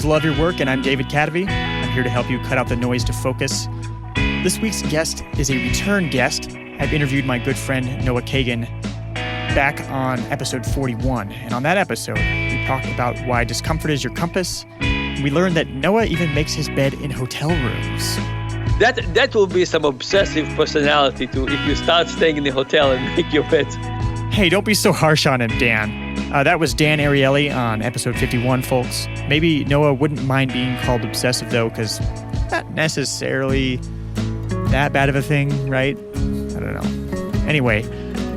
love your work, and I'm David Cadavy. I'm here to help you cut out the noise to focus. This week's guest is a return guest. I've interviewed my good friend Noah Kagan back on episode 41. And on that episode, we talked about why discomfort is your compass. We learned that Noah even makes his bed in hotel rooms. That will be some obsessive personality too, if you start staying in the hotel and make your bed. Hey, don't be so harsh on him, Dan. That was Dan Ariely on episode 51, folks. Maybe Noah wouldn't mind being called obsessive, though, because not necessarily that bad of a thing, right? I don't know. Anyway,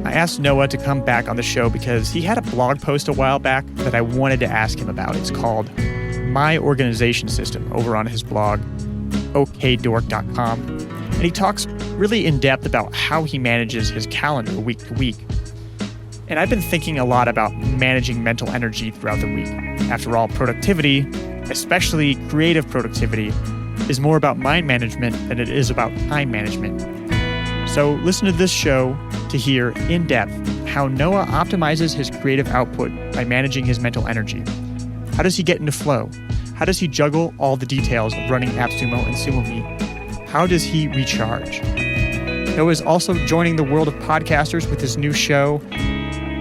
I asked Noah to come back on the show because he had a blog post a while back that I wanted to ask him about. It's called My Organization System over on his blog, okdork.com. And he talks really in depth about how he manages his calendar week to week. And I've been thinking a lot about managing mental energy throughout the week. After all, productivity, especially creative productivity, is more about mind management than it is about time management. So listen to this show to hear in depth how Noah optimizes his creative output by managing his mental energy. How does he get into flow? How does he juggle all the details of running AppSumo and SumoMe? How does he recharge? Noah is also joining the world of podcasters with his new show.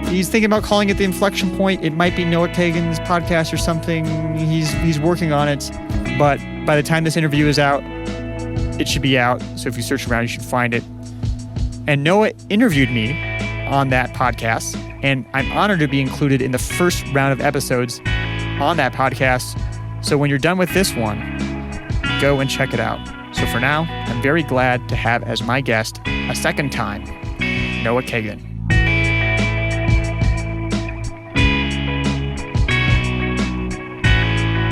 He's thinking about calling it The Inflection Point. It might be Noah Kagan's podcast or something. He's working on it. But by the time this interview is out, it should be out. So if you search around, you should find it. And Noah interviewed me on that podcast. And I'm honored to be included in the first round of episodes on that podcast. So when you're done with this one, go and check it out. So for now, I'm very glad to have as my guest a second time, Noah Kagan.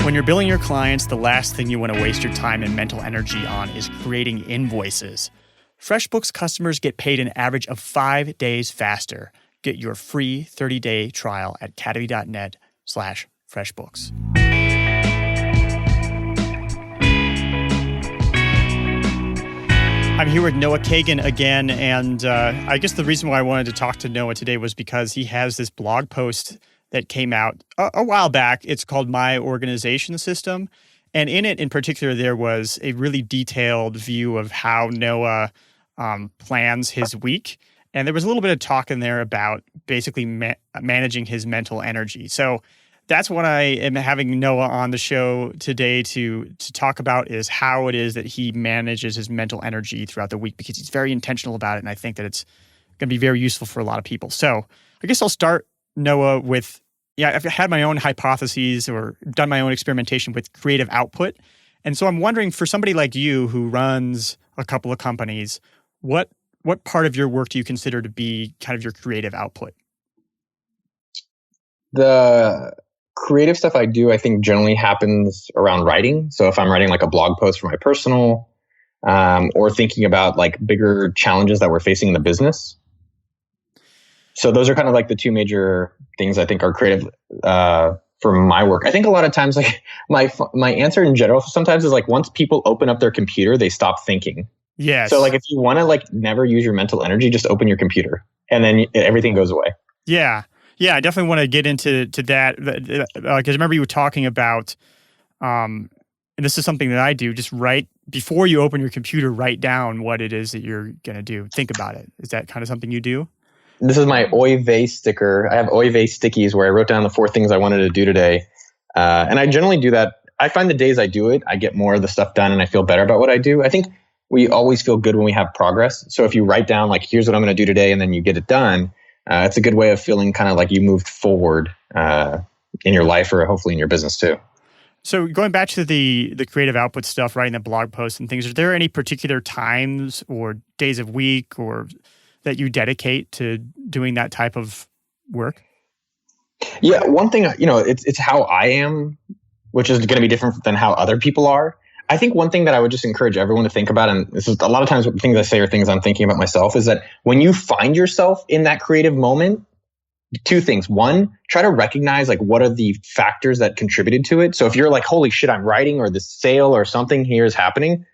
When you're billing your clients, the last thing you want to waste your time and mental energy on is creating invoices. FreshBooks customers get paid an average of 5 days faster. Get your free 30-day trial at cadavy.net/FreshBooks. I'm here with Noah Kagan again, and I guess the reason why I wanted to talk to Noah today was because he has this blog post that came out a while back. It's called My Organization System. And in it in particular, there was a really detailed view of how Noah plans his week. And there was a little bit of talk in there about basically managing his mental energy. So that's what I am having Noah on the show today to talk about, is how it is that he manages his mental energy throughout the week, because he's very intentional about it. And I think that it's going to be very useful for a lot of people. So I guess I'll start, Noah, with, I've had my own hypotheses or done my own experimentation with creative output. And so I'm wondering, for somebody like you who runs a couple of companies, what part of your work do you consider to be kind of your creative output? The creative stuff I do, I think, generally happens around writing. So if I'm writing like a blog post for my personal, or thinking about like bigger challenges that we're facing in the business. So those are kind of like the two major things I think are creative for my work. I think a lot of times, like my answer in general sometimes is like, once people open up their computer, they stop thinking. Yes. So like if you want to like never use your mental energy, just open your computer and then everything goes away. Yeah. Yeah, I definitely want to get into that, because I remember you were talking about, and this is something that I do, just write, before you open your computer, write down what it is that you're going to do. Think about it. Is that kind of something you do? This is my Oy vey sticker. I have Oy vey stickies where I wrote down the 4 things I wanted to do today. And I generally do that. I find the days I do it, I get more of the stuff done and I feel better about what I do. I think we always feel good when we have progress. So if you write down like, here's what I'm going to do today, and then you get it done, it's a good way of feeling kind of like you moved forward in your life, or hopefully in your business too. So going back to the creative output stuff, writing the blog posts and things, are there any particular times or days of week or that you dedicate to doing that type of work? Yeah, one thing, it's how I am, which is going to be different than how other people are. I think one thing that I would just encourage everyone to think about, and this is a lot of times what things I say are things I'm thinking about myself, is that when you find yourself in that creative moment, 2 things. 1, try to recognize like what are the factors that contributed to it. So if you're like, holy shit, I'm writing, or this sale or something here is happening,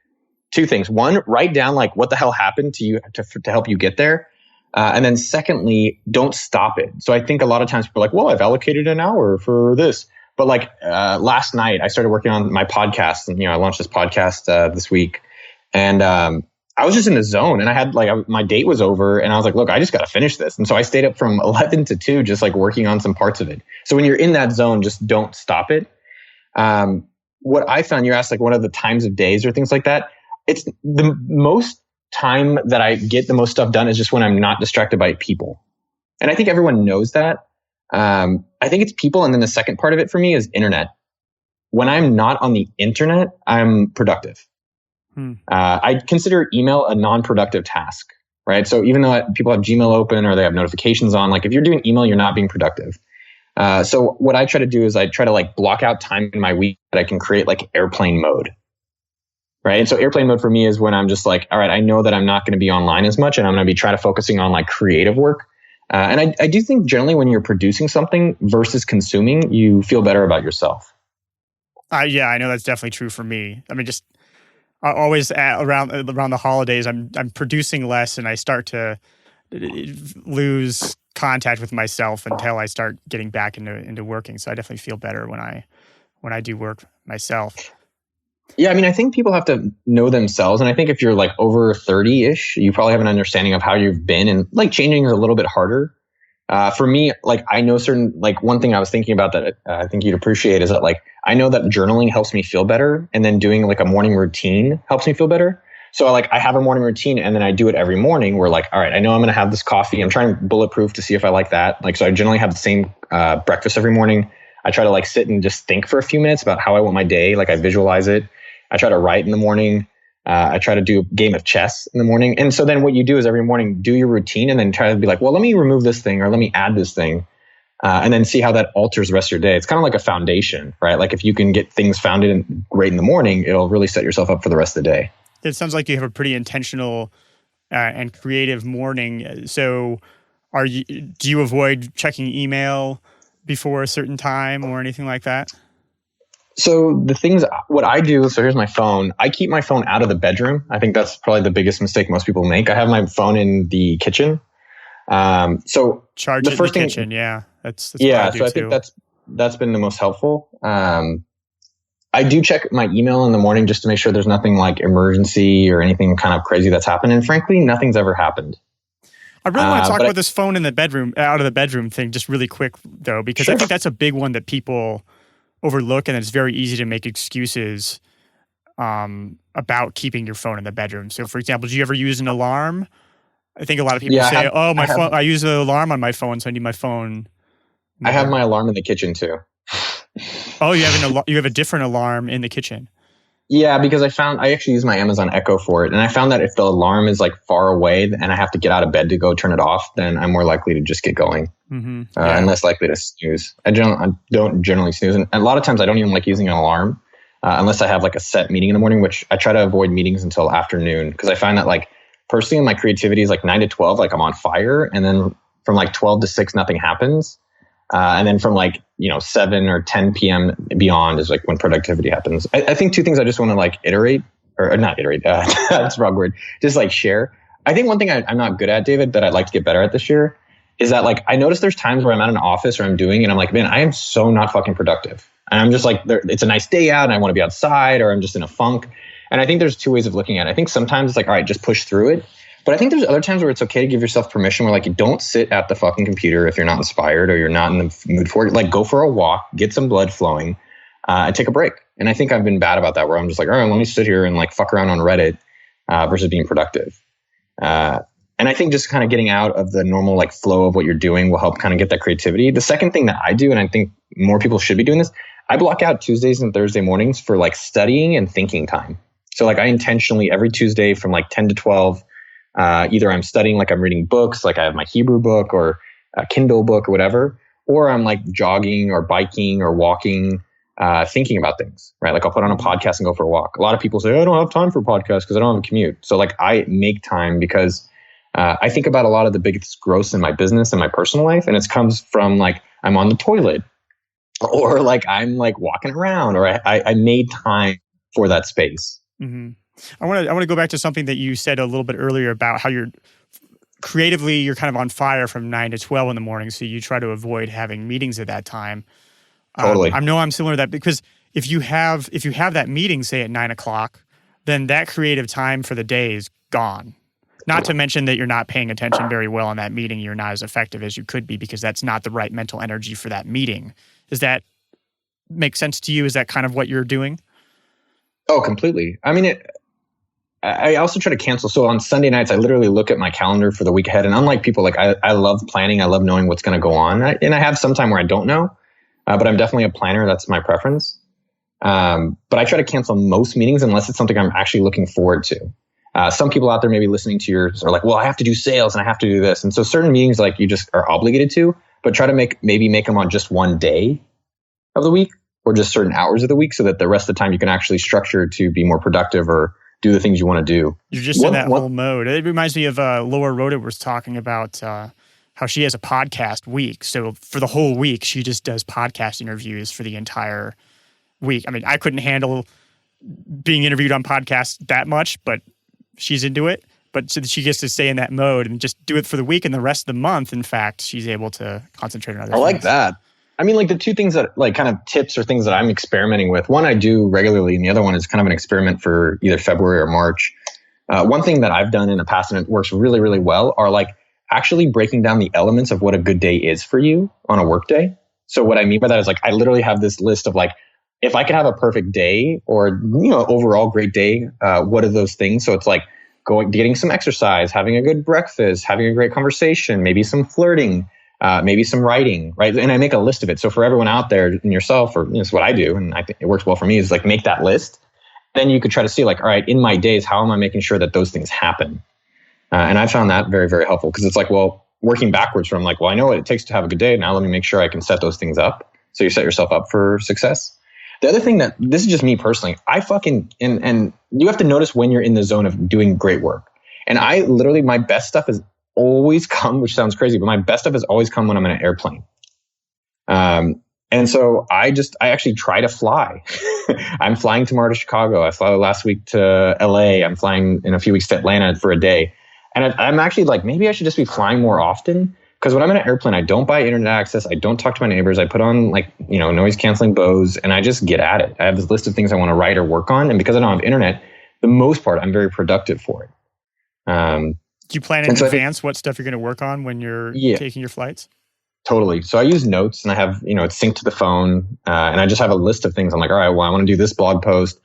2 things. 1, write down like what the hell happened to you to help you get there. And then secondly, don't stop it. So I think a lot of times people are like, well, I've allocated an hour for this. But like last night, I started working on my podcast, and I launched this podcast this week, and I was just in the zone, and I had my date was over, and I was like, look, I just got to finish this, and so I stayed up from 11 to 2, just like working on some parts of it. So when you're in that zone, just don't stop it. What I found, you asked like what are the times of days or things like that. It's the most time that I get the most stuff done is just when I'm not distracted by people, and I think everyone knows that. I think it's people. And then the second part of it for me is internet. When I'm not on the internet, I'm productive. I consider email a non-productive task, right? So even though people have Gmail open or they have notifications on, like if you're doing email, you're not being productive. So what I try to do is I try to like block out time in my week that I can create like airplane mode, right? And so airplane mode for me is when I'm just like, all right, I know that I'm not going to be online as much, and I'm going to be trying to focusing on like creative work. And I do think generally when you're producing something versus consuming, you feel better about yourself. Yeah, I know that's definitely true for me. I mean, just always around the holidays, I'm producing less, and I start to lose contact with myself until I start getting back into working. So I definitely feel better when I do work myself. Yeah, I mean, I think people have to know themselves. And I think if you're like over 30-ish, you probably have an understanding of how you've been, and like changing is a little bit harder. For me, like I know certain, like one thing I was thinking about that I think you'd appreciate is that like, I know that journaling helps me feel better, and then doing like a morning routine helps me feel better. So I have a morning routine, and then I do it every morning where like, all right, I know I'm going to have this coffee. I'm trying bulletproof to see if I like that. Like, so I generally have the same breakfast every morning. I try to like sit and just think for a few minutes about how I want my day. Like I visualize it. I try to write in the morning. I try to do a game of chess in the morning. And so then what you do is every morning do your routine, and then try to be like, well, let me remove this thing or let me add this thing. And then see how that alters the rest of your day. It's kind of like a foundation, right? Like if you can get things founded great in the morning, it'll really set yourself up for the rest of the day. It sounds like you have a pretty intentional and creative morning. So do you avoid checking email before a certain time or anything like that? So the things, what I do, so here's my phone. I keep my phone out of the bedroom. I think that's probably the biggest mistake most people make. I have my phone in the kitchen. So charge the it first in the thing, kitchen. Yeah. That's yeah. what I do So I too. think that's been the most helpful. I do check my email in the morning just to make sure there's nothing like emergency or anything kind of crazy that's happened. And frankly, nothing's ever happened. I really want to talk about this phone in the bedroom, out of the bedroom thing just really quick though, because I think that's a big one that people overlook, and it's very easy to make excuses about keeping your phone in the bedroom. So for example, do you ever use an alarm? I think a lot of people say, my phone, I use an alarm on my phone, so I need my phone. I have my alarm in the kitchen too. Oh, you have a different alarm in the kitchen. Yeah, because I actually use my Amazon Echo for it. And I found that if the alarm is like far away and I have to get out of bed to go turn it off, then I'm more likely to just get going and less likely to snooze. I don't generally snooze. And a lot of times I don't even like using an alarm unless I have like a set meeting in the morning, which I try to avoid meetings until afternoon. Because I find that like personally my creativity is like 9 to 12, like I'm on fire. And then from like 12 to 6, nothing happens. And then from like, 7 or 10 p.m. beyond is like when productivity happens. I think two things I just want to like not iterate, that's the wrong word, just like share. I think one thing I'm not good at, David, that I'd like to get better at this year is that like, I notice there's times where I'm at an office or I'm doing, and I'm like, man, I am so not fucking productive. And I'm just like, it's a nice day out and I want to be outside, or I'm just in a funk. And I think there's two ways of looking at it. I think sometimes it's like, all right, just push through it. But I think there's other times where it's okay to give yourself permission where like you don't sit at the fucking computer if you're not inspired or you're not in the mood for it. Like go for a walk, get some blood flowing, and take a break. And I think I've been bad about that where I'm just like, all right, let me sit here and like fuck around on Reddit versus being productive. And I think just kind of getting out of the normal like flow of what you're doing will help kind of get that creativity. The second thing that I do, and I think more people should be doing this, I block out Tuesdays and Thursday mornings for like studying and thinking time. So like I intentionally every Tuesday from like 10 to 12, either I'm studying, like I'm reading books, like I have my Hebrew book or a Kindle book or whatever, or I'm like jogging or biking or walking, thinking about things, right? Like I'll put on a podcast and go for a walk. A lot of people say, I don't have time for podcasts because I don't have a commute. So like I make time because I think about a lot of the biggest growth in my business and my personal life. And it comes from like, I'm on the toilet or like I'm like walking around, or I made time for that space. Mm-hmm. I want to go back to something that you said a little bit earlier about how you're kind of on fire from 9 to 12 in the morning. So you try to avoid having meetings at that time. Totally. I know I'm similar to that because if you have that meeting, say at 9:00, then that creative time for the day is gone. Not to mention that you're not paying attention very well in that meeting. You're not as effective as you could be because that's not the right mental energy for that meeting. Does that make sense to you? Is that kind of what you're doing? Oh, completely. I mean, I also try to cancel. So on Sunday nights, I literally look at my calendar for the week ahead. And unlike people, like I love planning. I love knowing what's going to go on. And I have some time where I don't know, but I'm definitely a planner. That's my preference. But I try to cancel most meetings unless it's something I'm actually looking forward to. Some people out there maybe listening to yours are like, well, I have to do sales and I have to do this. And so certain meetings like you just are obligated to, but try to make them on just one day of the week or just certain hours of the week so that the rest of the time you can actually structure to be more productive or do the things you want to do. You're just in that whole mode. It reminds me of Laura Rhoda was talking about how she has a podcast week. So for the whole week, she just does podcast interviews for the entire week. I mean, I couldn't handle being interviewed on podcasts that much, but she's into it. But so she gets to stay in that mode and just do it for the week, and the rest of the month, in fact, she's able to concentrate on other things. I like that. I mean, like the two things that like kind of tips or things that I'm experimenting with. One I do regularly, and the other one is kind of an experiment for either February or March. One thing that I've done in the past and it works really, really well are like actually breaking down the elements of what a good day is for you on a work day. So what I mean by that is like I literally have this list of like, if I could have a perfect day or, overall great day, what are those things? So it's like getting some exercise, having a good breakfast, having a great conversation, maybe some flirting, maybe some writing, right? And I make a list of it. So for everyone out there and yourself, or it's what I do, and I think it works well for me, is like make that list. Then you could try to see like, all right, in my days, how am I making sure that those things happen? And I found that very, very helpful because it's like, well, working backwards from like, well, I know what it takes to have a good day. Now let me make sure I can set those things up. So you set yourself up for success. The other thing that, this is just me personally, and you have to notice when you're in the zone of doing great work. And I literally, my best stuff has always come, which sounds crazy, but my best stuff has always come when I'm in an airplane. And so I actually try to fly. I'm flying tomorrow to Chicago. I flew last week to LA. I'm flying in a few weeks to Atlanta for a day. And I'm actually like, maybe I should just be flying more often. Because when I'm in an airplane, I don't buy internet access. I don't talk to my neighbors. I put on noise canceling Bose and I just get at it. I have this list of things I want to write or work on. And because I don't have internet, the most part, I'm very productive for it. Do you plan in advance what stuff you're going to work on when you're taking your flights? Totally. So I use notes and I have, it's synced to the phone. And I just have a list of things. I'm like, all right, well, I want to do this blog post.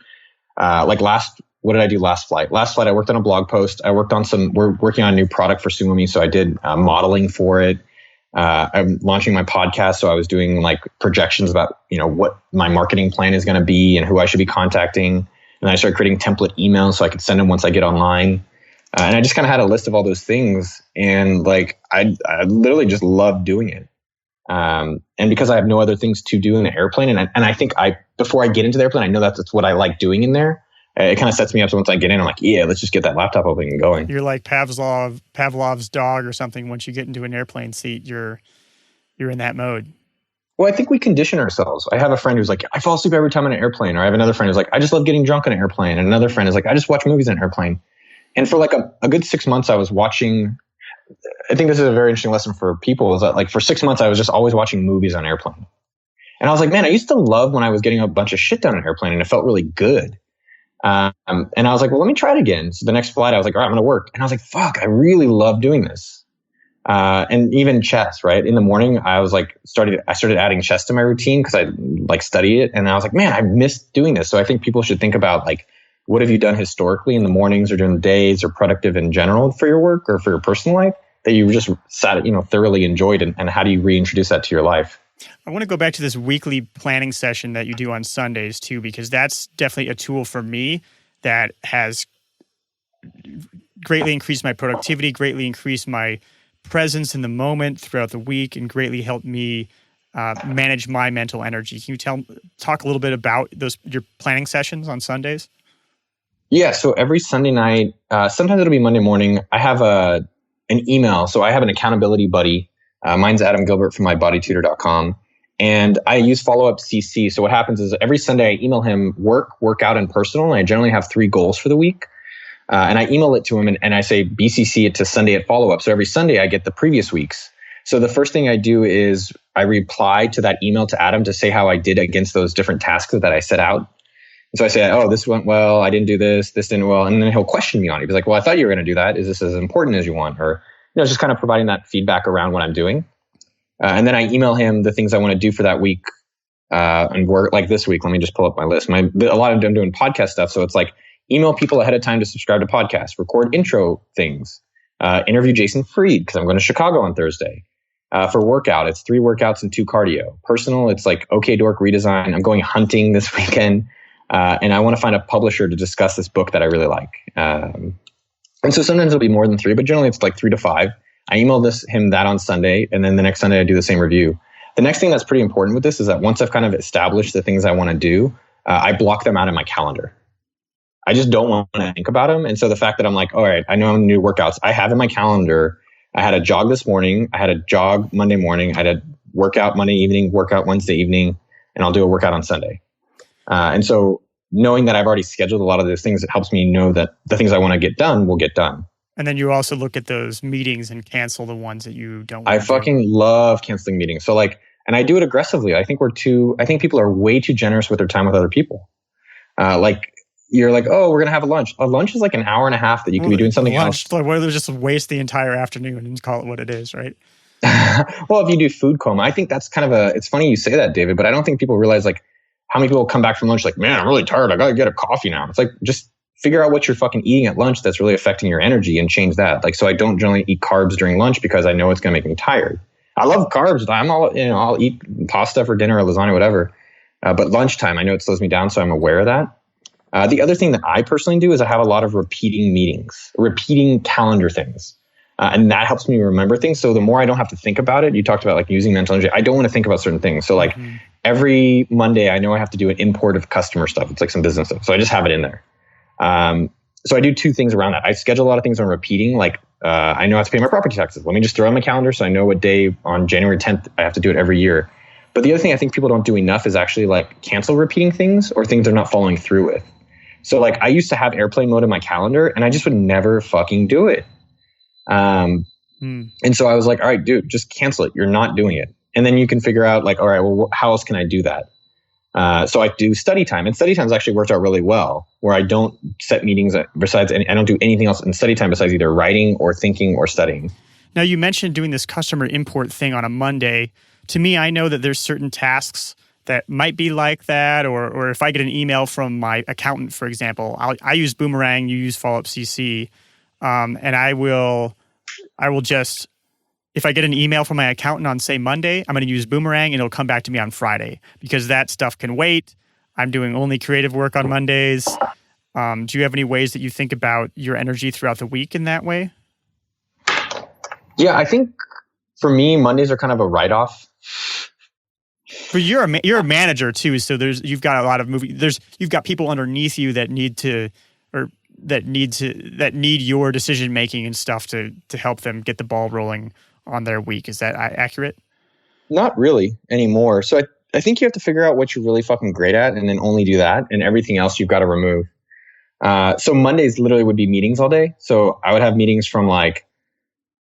What did I do last flight? Last flight, I worked on a blog post. We're working on a new product for SumoMe. So I did modeling for it. I'm launching my podcast. So I was doing like projections about, what my marketing plan is going to be and who I should be contacting. And I started creating template emails so I could send them once I get online. And I just kind of had a list of all those things. And like, I literally just loved doing it. And because I have no other things to do in the airplane. And I think before I get into the airplane, I know that's what I like doing in there. It kind of sets me up. So once I get in, I'm like, yeah, let's just get that laptop open and going. You're like Pavlov's dog or something. Once you get into an airplane seat, you're in that mode. Well, I think we condition ourselves. I have a friend who's like, I fall asleep every time in an airplane. Or I have another friend who's like, I just love getting drunk in an airplane. And another friend is like, I just watch movies in an airplane. And for like a good 6 months, I was watching. I think this is a very interesting lesson for people is that like for 6 months, I was just always watching movies on an airplane. And I was like, man, I used to love when I was getting a bunch of shit done on an airplane and it felt really good. And I was like, well, let me try it again. So the next flight, I was like, all right, I'm going to work. And I was like, fuck, I really love doing this. And even chess, right? In the morning, I started adding chess to my routine because I like studied it. And I was like, man, I miss doing this. So I think people should think about like, what have you done historically in the mornings or during the days or productive in general for your work or for your personal life that you just thoroughly enjoyed and how do you reintroduce that to your life? I want to go back to this weekly planning session that you do on Sundays too, because that's definitely a tool for me that has greatly increased my productivity, greatly increased my presence in the moment throughout the week, and greatly helped me manage my mental energy. Can you talk a little bit about your planning sessions on Sundays? Yeah. So every Sunday night, sometimes it'll be Monday morning. I have an email. So I have an accountability buddy. Mine's Adam Gilbert from mybodytutor.com. And I use follow-up CC. So what happens is every Sunday I email him workout, and personal. And I generally have 3 goals for the week. And I email it to him and I say BCC it to Sunday at follow-up. So every Sunday I get the previous week's. So the first thing I do is I reply to that email to Adam to say how I did against those different tasks that I set out. And so I say, oh, this went well. I didn't do this. This didn't well. And then he'll question me on it. He's like, well, I thought you were going to do that. Is this as important as you want? Or, just kind of providing that feedback around what I'm doing. And then I email him the things I want to do for that week. And work like this week. Let me just pull up my list. A lot of them doing podcast stuff. So it's like email people ahead of time to subscribe to podcasts, record intro things, interview Jason Fried because I'm going to Chicago on Thursday. For workout, it's 3 workouts and 2 cardio. Personal, it's like OK Dork redesign. I'm going hunting this weekend. And I want to find a publisher to discuss this book that I really like. And so sometimes it'll be more than 3, but generally it's like 3 to 5. I email him that on Sunday. And then the next Sunday I do the same review. The next thing that's pretty important with this is that once I've kind of established the things I want to do, I block them out in my calendar. I just don't want to think about them. And so the fact that I'm like, all right, I know I'm going to do workouts. I have in my calendar, I had a jog this morning. I had a jog Monday morning. I had a workout Monday evening, workout Wednesday evening, and I'll do a workout on Sunday. And so knowing that I've already scheduled a lot of those things, it helps me know that the things I want to get done will get done. And then you also look at those meetings and cancel the ones that you don't want I to fucking love canceling meetings. So and I do it aggressively. I think people are way too generous with their time with other people. You're like, oh, we're going to have a lunch. A lunch is like an hour and a half that you could be doing something else. Like, what if just waste the entire afternoon and call it what it is, right? Well, if you do food coma, I think that's kind of it's funny you say that, David, but I don't think people realize like how many people come back from lunch like, man, I'm really tired. I got to get a coffee now. It's like, just figure out what you're fucking eating at lunch that's really affecting your energy and change that. Like, so I don't generally eat carbs during lunch because I know it's going to make me tired. I love carbs. I'll eat pasta for dinner or lasagna, whatever. But lunchtime, I know it slows me down, so I'm aware of that. The other thing that I personally do is I have a lot of repeating meetings, repeating calendar things. And that helps me remember things. So the more I don't have to think about it, you talked about like using mental energy. I don't want to think about certain things. So like every Monday, I know I have to do an import of customer stuff. It's like some business stuff. So I just have it in there. So I do 2 things around that. I schedule a lot of things on repeating. Like I know I have to pay my property taxes. Let me just throw on my calendar so I know what day on January 10th I have to do it every year. But the other thing I think people don't do enough is actually like cancel repeating things or things they're not following through with. So like I used to have airplane mode in my calendar and I just would never fucking do it. And so I was like, all right, dude, just cancel it. You're not doing it. And then you can figure out like, all right, well, how else can I do that? So I do study time, and study time's actually worked out really well, where I don't set meetings besides, and I don't do anything else in study time besides either writing or thinking or studying. Now you mentioned doing this customer import thing on a Monday. To me, I know that there's certain tasks that might be like that, or if I get an email from my accountant, for example, I use Boomerang, you use Follow Up CC, and I will just, if I get an email from my accountant on, say, Monday, I'm going to use Boomerang and it'll come back to me on Friday because that stuff can wait. I'm doing only creative work on Mondays. Do you have any ways that you think about your energy throughout the week in that way? Yeah, I think for me, Mondays are kind of a write-off. But you're a manager too, so you've got a lot of you've got people underneath you that need your decision making and stuff to help them get the ball rolling on their week. Is that accurate? Not really anymore. So I think you have to figure out what you're really fucking great at and then only do that, and everything else you've got to remove. So Mondays literally would be meetings all day. So I would have meetings from like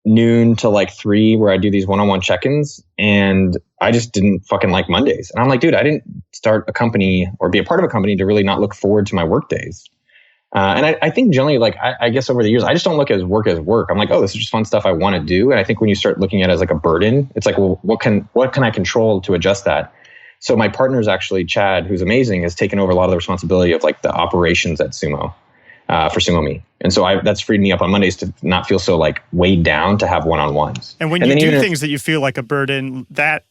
noon to like 3 where I do these one-on-one check-ins, and I just didn't fucking like Mondays. And I'm like, dude, I didn't start a company or be a part of a company to really not look forward to my work days. And I think generally, like, I guess over the years, I just don't look at work as work. I'm like, oh, this is just fun stuff I want to do. And I think when you start looking at it as like a burden, it's like, well, what can I control to adjust that? So my partner's actually, Chad, who's amazing, has taken over a lot of the responsibility of like the operations at Sumo, for SumoMe. And so that's freed me up on Mondays to not feel so like weighed down to have one-on-ones. And when you do things that you feel like a burden, that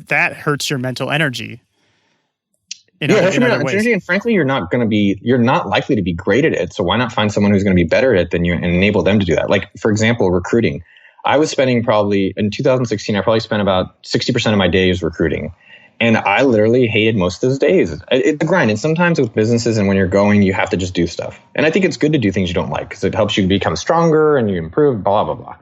hurts your mental energy. In other ways. And frankly, you're not likely to be great at it. So why not find someone who's going to be better at it than you and enable them to do that? Like, for example, recruiting. I was spending in 2016, I probably spent about 60% of my days recruiting. And I literally hated most of those days. It's a grind. And sometimes with businesses and when you're going, you have to just do stuff. And I think it's good to do things you don't like because it helps you become stronger and you improve, blah, blah,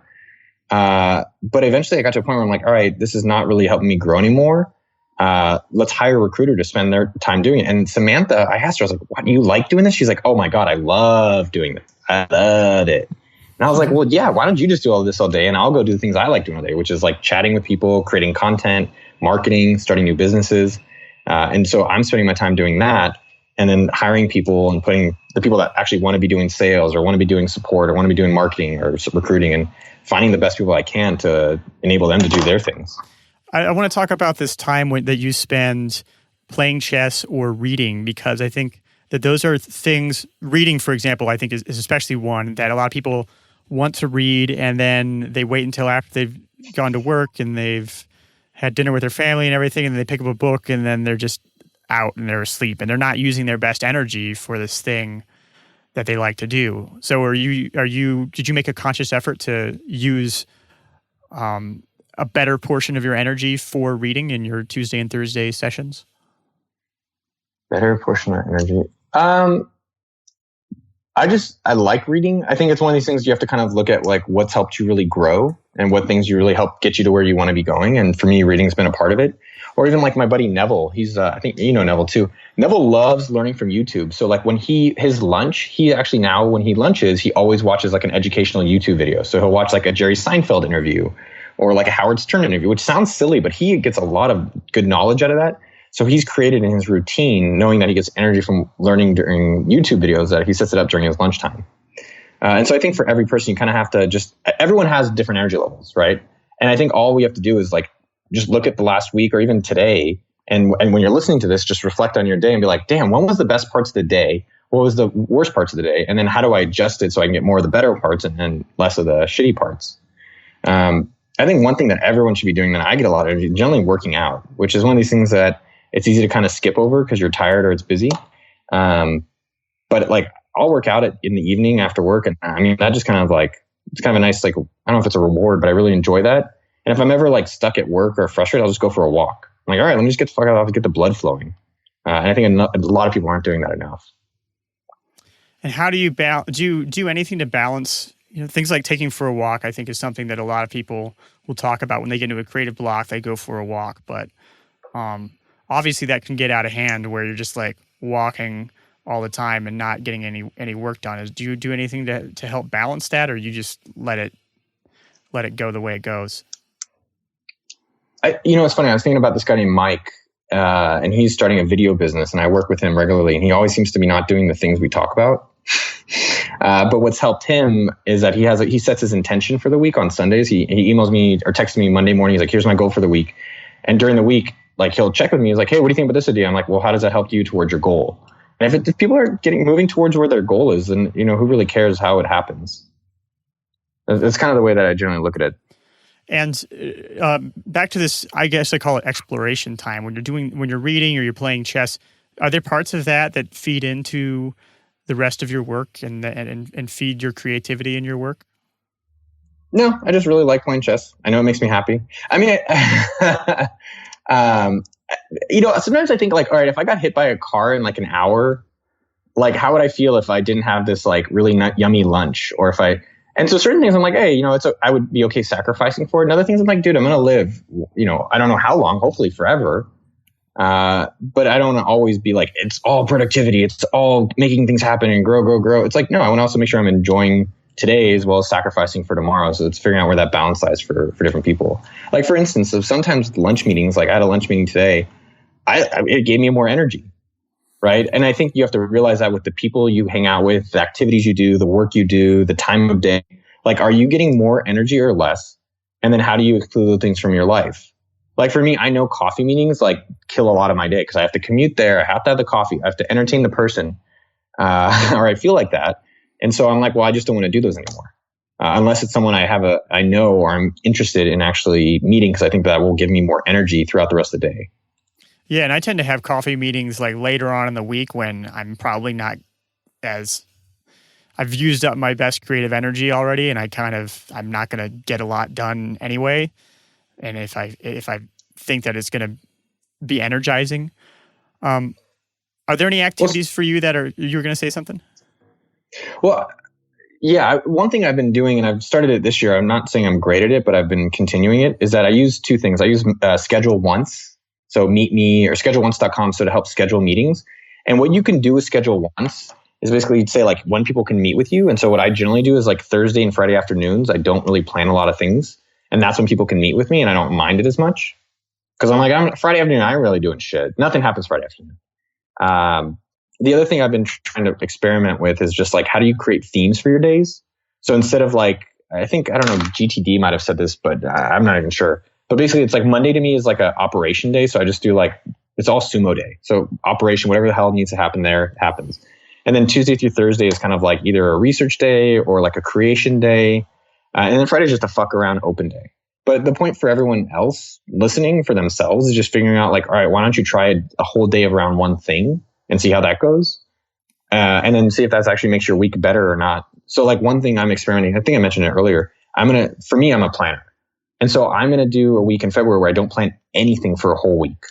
blah. But eventually I got to a point where I'm like, all right, this is not really helping me grow anymore. Let's hire a recruiter to spend their time doing it. And Samantha, I asked her, I was like, what, do you like doing this? She's like, oh my God, I love doing this. I loved it. And I was like, well, yeah, why don't you just do all this all day? And I'll go do the things I like doing all day, which is like chatting with people, creating content, marketing, starting new businesses. And so I'm spending my time doing that, and then hiring people and putting the people that actually want to be doing sales or want to be doing support or want to be doing marketing or recruiting, and finding the best people I can to enable them to do their things. I want to talk about this time that you spend playing chess or reading, because I think that those are things, reading, for example, I think is especially one that a lot of people want to read, and then they wait until after they've gone to work and they've had dinner with their family and everything, and they pick up a book and then they're just out and they're asleep and they're not using their best energy for this thing that they like to do. So did you make a conscious effort to use a better portion of your energy for reading in your Tuesday and Thursday sessions? Better portion of energy. I like reading. I think it's one of these things you have to kind of look at, like what's helped you really grow and what things you really help get you to where you want to be going. And for me, reading's been a part of it. Or even like my buddy Neville, he's I think you know Neville too. Neville loves learning from YouTube. So like when his lunch, he actually now when he lunches, he always watches like an educational YouTube video. So he'll watch like a Jerry Seinfeld interview or like a Howard Stern interview, which sounds silly, but he gets a lot of good knowledge out of that. So he's created in his routine, knowing that he gets energy from learning during YouTube videos, that he sets it up during his lunchtime. And so I think for every person, you kind of have to everyone has different energy levels, right? And I think all we have to do is like just look at the last week or even today. And when you're listening to this, just reflect on your day and be like, damn, when was the best parts of the day? What was the worst parts of the day? And then how do I adjust it so I can get more of the better parts and less of the shitty parts? I think one thing that everyone should be doing that I get a lot of energy, generally working out, which is one of these things that it's easy to kind of skip over because you're tired or it's busy. But like I'll work out in the evening after work. And I mean, that just kind of like, it's kind of a nice, like, I don't know if it's a reward, but I really enjoy that. And if I'm ever like stuck at work or frustrated, I'll just go for a walk. I'm like, all right, let me just get the fuck out and get the blood flowing. And I think a lot of people aren't doing that enough. And how do you do you do anything to balance, things like taking for a walk? I think is something that a lot of people will talk about when they get into a creative block, they go for a walk. But obviously that can get out of hand where you're just like walking all the time and not getting any work done. Do you do anything to help balance that, or you just let it go the way it goes? It's funny. I was thinking about this guy named Mike, and he's starting a video business, and I work with him regularly, and he always seems to be not doing the things we talk about. But what's helped him is that he sets his intention for the week on Sundays. He emails me or texts me Monday morning. He's like, here's my goal for the week. And during the week, like he'll check with me. He's like, hey, what do you think about this idea? I'm like, well, how does that help you towards your goal? And if people are moving towards where their goal is, then, who really cares how it happens? That's kind of the way that I generally look at it. And back to this, I guess I call it exploration time. When you're reading or you're playing chess, are there parts of that feed into the rest of your work and feed your creativity in your work? No, I just really like playing chess. I know it makes me happy. I mean, sometimes I think like, all right, if I got hit by a car in like an hour, like how would I feel if I didn't have this like really yummy lunch, and so certain things I'm like, hey, I would be okay sacrificing for it. And other things I'm like, dude, I'm going to live, I don't know how long, hopefully forever. But I don't want to always be like, it's all productivity. It's all making things happen and grow. It's like, no, I want to also make sure I'm enjoying today as well as sacrificing for tomorrow. So it's figuring out where that balance lies for different people. Like for instance, so sometimes lunch meetings, like I had a lunch meeting today, it gave me more energy. Right. And I think you have to realize that with the people you hang out with, the activities you do, the work you do, the time of day, like, are you getting more energy or less? And then how do you exclude those things from your life? Like for me, I know coffee meetings like kill a lot of my day because I have to commute there. I have to have the coffee. I have to entertain the person, or I feel like that. And so I'm like, well, I just don't want to do those anymore. Unless it's someone I know or I'm interested in actually meeting, because I think that will give me more energy throughout the rest of the day. Yeah, and I tend to have coffee meetings like later on in the week when I'm probably not I've used up my best creative energy already, and I'm not going to get a lot done anyway. And if I think that it's going to be energizing, are there any activities for you you were going to say something? Well, yeah, one thing I've been doing, and I've started it this year, I'm not saying I'm great at it, but I've been continuing it, is that I use two things. I use Schedule Once. So Meet Me or ScheduleOnce.com, so to help schedule meetings. And what you can do with Schedule Once is basically you'd say like when people can meet with you. And so what I generally do is like Thursday and Friday afternoons, I don't really plan a lot of things. And that's when people can meet with me and I don't mind it as much. Because I'm like, Friday afternoon, I'm really doing shit. Nothing happens Friday afternoon. The other thing I've been trying to experiment with is just like, how do you create themes for your days? So instead of like, I don't know, GTD might have said this, but I'm not even sure. But basically it's like Monday to me is like an operation day. So I just do like, it's all sumo day. So operation, whatever the hell needs to happen there happens. And then Tuesday through Thursday is kind of like either a research day or like a creation day. And then Friday is just a fuck around open day. But the point for everyone else listening for themselves is just figuring out like, all right, why don't you try a whole day of around one thing and see how that goes? And then see if that actually makes your week better or not. So like one thing I'm experimenting, I think I mentioned it earlier. For me, I'm a planner. And so I'm going to do a week in February where I don't plan anything for a whole week.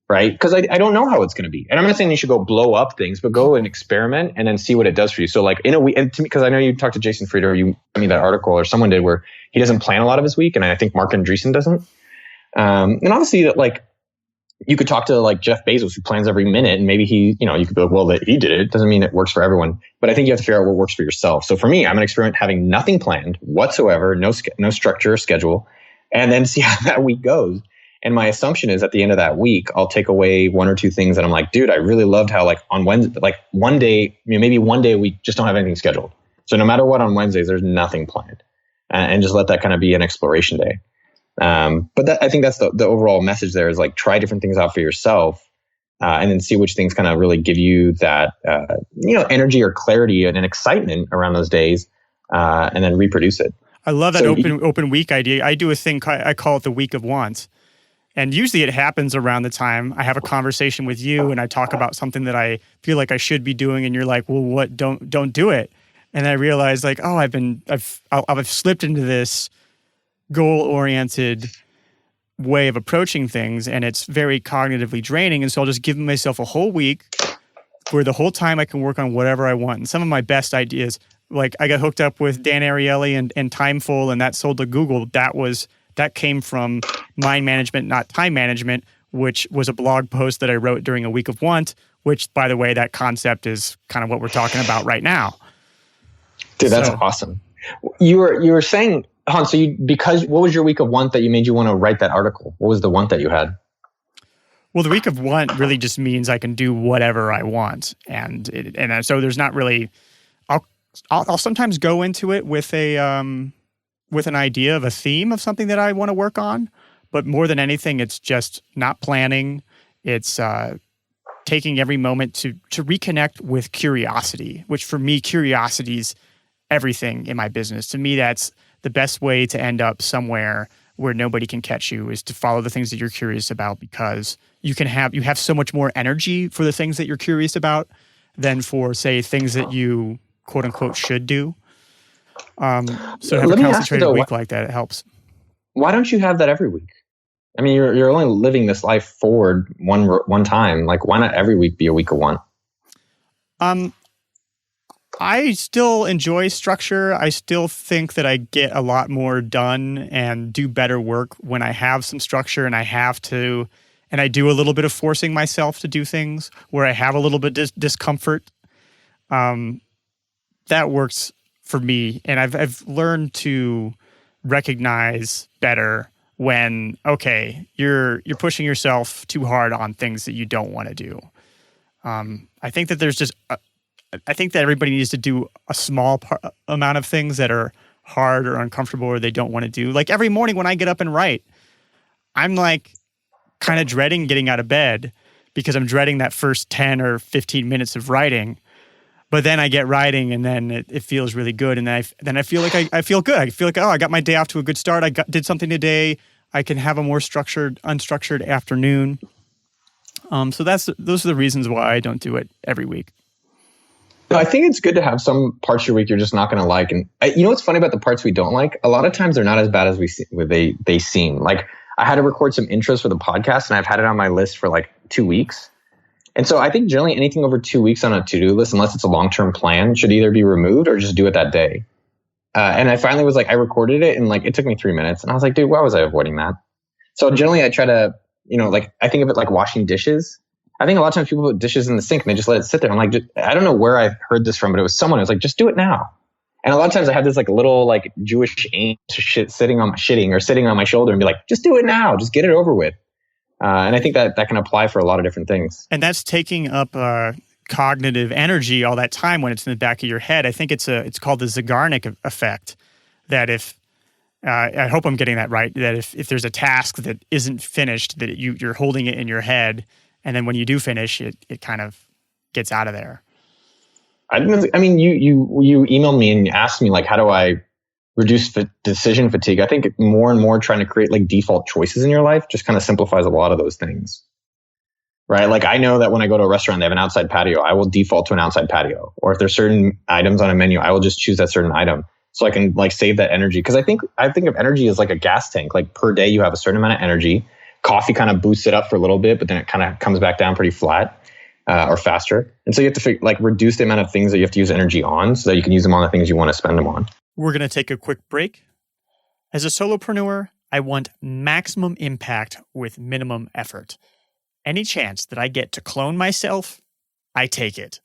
Right? Because I don't know how it's going to be. And I'm not saying you should go blow up things, but go and experiment and then see what it does for you. So like in a week, and to me, because I know you talked to Jason Frieder, or you sent me that article or someone did where he doesn't plan a lot of his week. And I think Mark Andreessen doesn't. And obviously like you could talk to like Jeff Bezos who plans every minute and maybe he, you could be like, well, that he did it. It doesn't mean it works for everyone. But I think you have to figure out what works for yourself. So for me, I'm going to experiment having nothing planned whatsoever, no structure or schedule, and then see how that week goes. And my assumption is at the end of that week, I'll take away one or two things that I'm like, dude, I really loved how like on Wednesday, like one day, maybe one day we just don't have anything scheduled. So no matter what on Wednesdays, there's nothing planned, and just let that kind of be an exploration day. But I think that's the overall message there is like, try different things out for yourself, and then see which things kind of really give you that, energy or clarity and an excitement around those days, and then reproduce it. I love that open week idea. I do a thing, I call it the week of wants. And usually it happens around the time I have a conversation with you and I talk about something that I feel like I should be doing. And you're like, well, what? Don't do it. And I realize like, oh, I've slipped into this goal-oriented way of approaching things and it's very cognitively draining. And so I'll just give myself a whole week where the whole time I can work on whatever I want. And some of my best ideas, like I got hooked up with Dan Ariely and Timeful and that sold to Google. That came from Mind Management, Not Time Management, which was a blog post that I wrote during a week of want, which, by the way, that concept is kind of what we're talking about right now. Dude, that's awesome. You were saying, Han, so what was your week of want that made you want to write that article? What was the want that you had? Well, the week of want really just means I can do whatever I want. And so there's not really, I'll sometimes go into it with with an idea of a theme of something that I want to work on. But more than anything, it's just not planning. It's taking every moment to reconnect with curiosity, which for me, curiosity is everything in my business. To me, that's the best way to end up somewhere where nobody can catch you, is to follow the things that you're curious about, because you have so much more energy for the things that you're curious about than for, say, things that you quote unquote should do. So have a concentrated week like that, it helps. Why don't you have that every week? I mean, you're only living this life forward one time. Like, why not every week be a week of one? I still enjoy structure. I still think that I get a lot more done and do better work when I have some structure and I do a little bit of forcing myself to do things where I have a little bit discomfort. That works for me. And I've learned to recognize better when, okay, you're pushing yourself too hard on things that you don't want to do. I think that I think that everybody needs to do a small amount of things that are hard or uncomfortable or they don't want to do. Like every morning when I get up and write, I'm like kind of dreading getting out of bed because I'm dreading that first 10 or 15 minutes of writing. But then I get writing and then it feels really good. And then I feel like I feel good. I feel like, oh, I got my day off to a good start. Did something today. I can have a more unstructured afternoon. So those are the reasons why I don't do it every week. No, I think it's good to have some parts of your week you're just not going to like. And you know what's funny about the parts we don't like? A lot of times they're not as bad as they seem. Like I had to record some intros for the podcast and I've had it on my list for like 2 weeks. And so I think generally anything over 2 weeks on a to-do list, unless it's a long-term plan, should either be removed or just do it that day. And I finally was like, I recorded it and like it took me 3 minutes. And I was like, dude, why was I avoiding that? So generally I try to, like I think of it like washing dishes. I think a lot of times people put dishes in the sink and they just let it sit there. I'm like, I don't know where I heard this from, but it was someone who was like, just do it now. And a lot of times I have this like little like Jewish angel sitting on my shoulder and be like, just do it now. Just get it over with. And I think that can apply for a lot of different things. And that's taking up cognitive energy all that time when it's in the back of your head. I think it's called the Zeigarnik effect. That if I hope I'm getting that right. That if there's a task that isn't finished, that you're holding it in your head, and then when you do finish, it kind of gets out of there. I mean, you emailed me and asked me like, how do I reduce decision fatigue? I think more and more trying to create like default choices in your life just kind of simplifies a lot of those things, right? Like I know that when I go to a restaurant, they have an outside patio. I will default to an outside patio. Or if there's certain items on a menu, I will just choose that certain item so I can like save that energy. Because I think of energy as like a gas tank. Like per day, you have a certain amount of energy. Coffee kind of boosts it up for a little bit, but then it kind of comes back down pretty flat. Or faster. And so you have to reduce the amount of things that you have to use energy on so that you can use them on the things you want to spend them on. We're going to take a quick break. As a solopreneur, I want maximum impact with minimum effort. Any chance that I get to clone myself, I take it.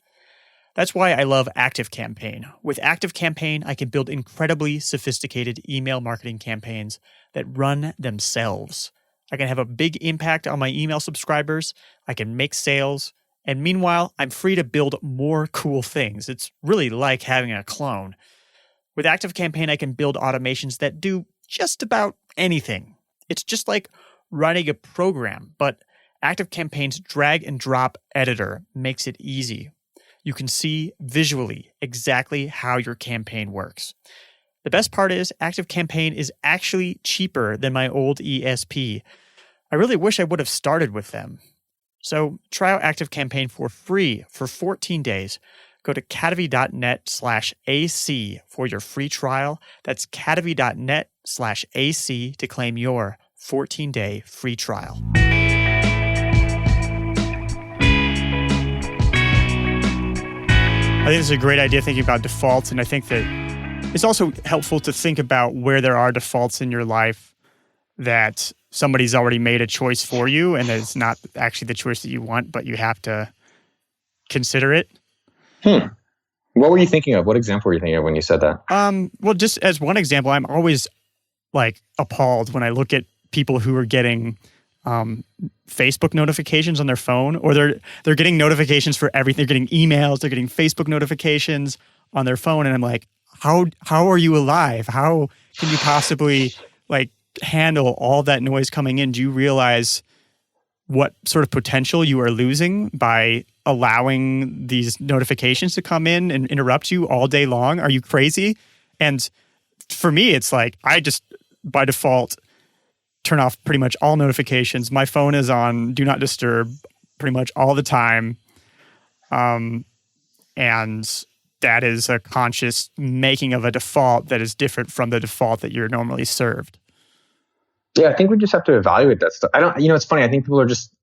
That's why I love ActiveCampaign. With ActiveCampaign, I can build incredibly sophisticated email marketing campaigns that run themselves. I can have a big impact on my email subscribers. I can make sales. And meanwhile, I'm free to build more cool things. It's really like having a clone. With ActiveCampaign, I can build automations that do just about anything. It's just like running a program, but ActiveCampaign's drag and drop editor makes it easy. You can see visually exactly how your campaign works. The best part is ActiveCampaign is actually cheaper than my old ESP. I really wish I would have started with them. So try out ActiveCampaign for free for 14 days. Go to cadavy.net/AC for your free trial. That's cadavy.net/AC to claim your 14-day free trial. I think this is a great idea thinking about defaults, and I think that it's also helpful to think about where there are defaults in your life that somebody's already made a choice for you and it's not actually the choice that you want, but you have to consider it. What were you thinking of? What example were you thinking of when you said that? Well, just as one example, I'm always like appalled when I look at people who are getting Facebook notifications on their phone, or they're getting notifications for everything. They're getting emails, they're getting Facebook notifications on their phone, and I'm like, how are you alive? How can you possibly like handle all that noise coming in? Do you realize what sort of potential you are losing by allowing these notifications to come in and interrupt you all day long? Are you crazy? And for me, it's like I just by default turn off pretty much all notifications. My phone is on Do Not Disturb pretty much all the time. And that is a conscious making of a default that is different from the default that you're normally served. Yeah, I think we just have to evaluate that stuff. It's funny. I think people are just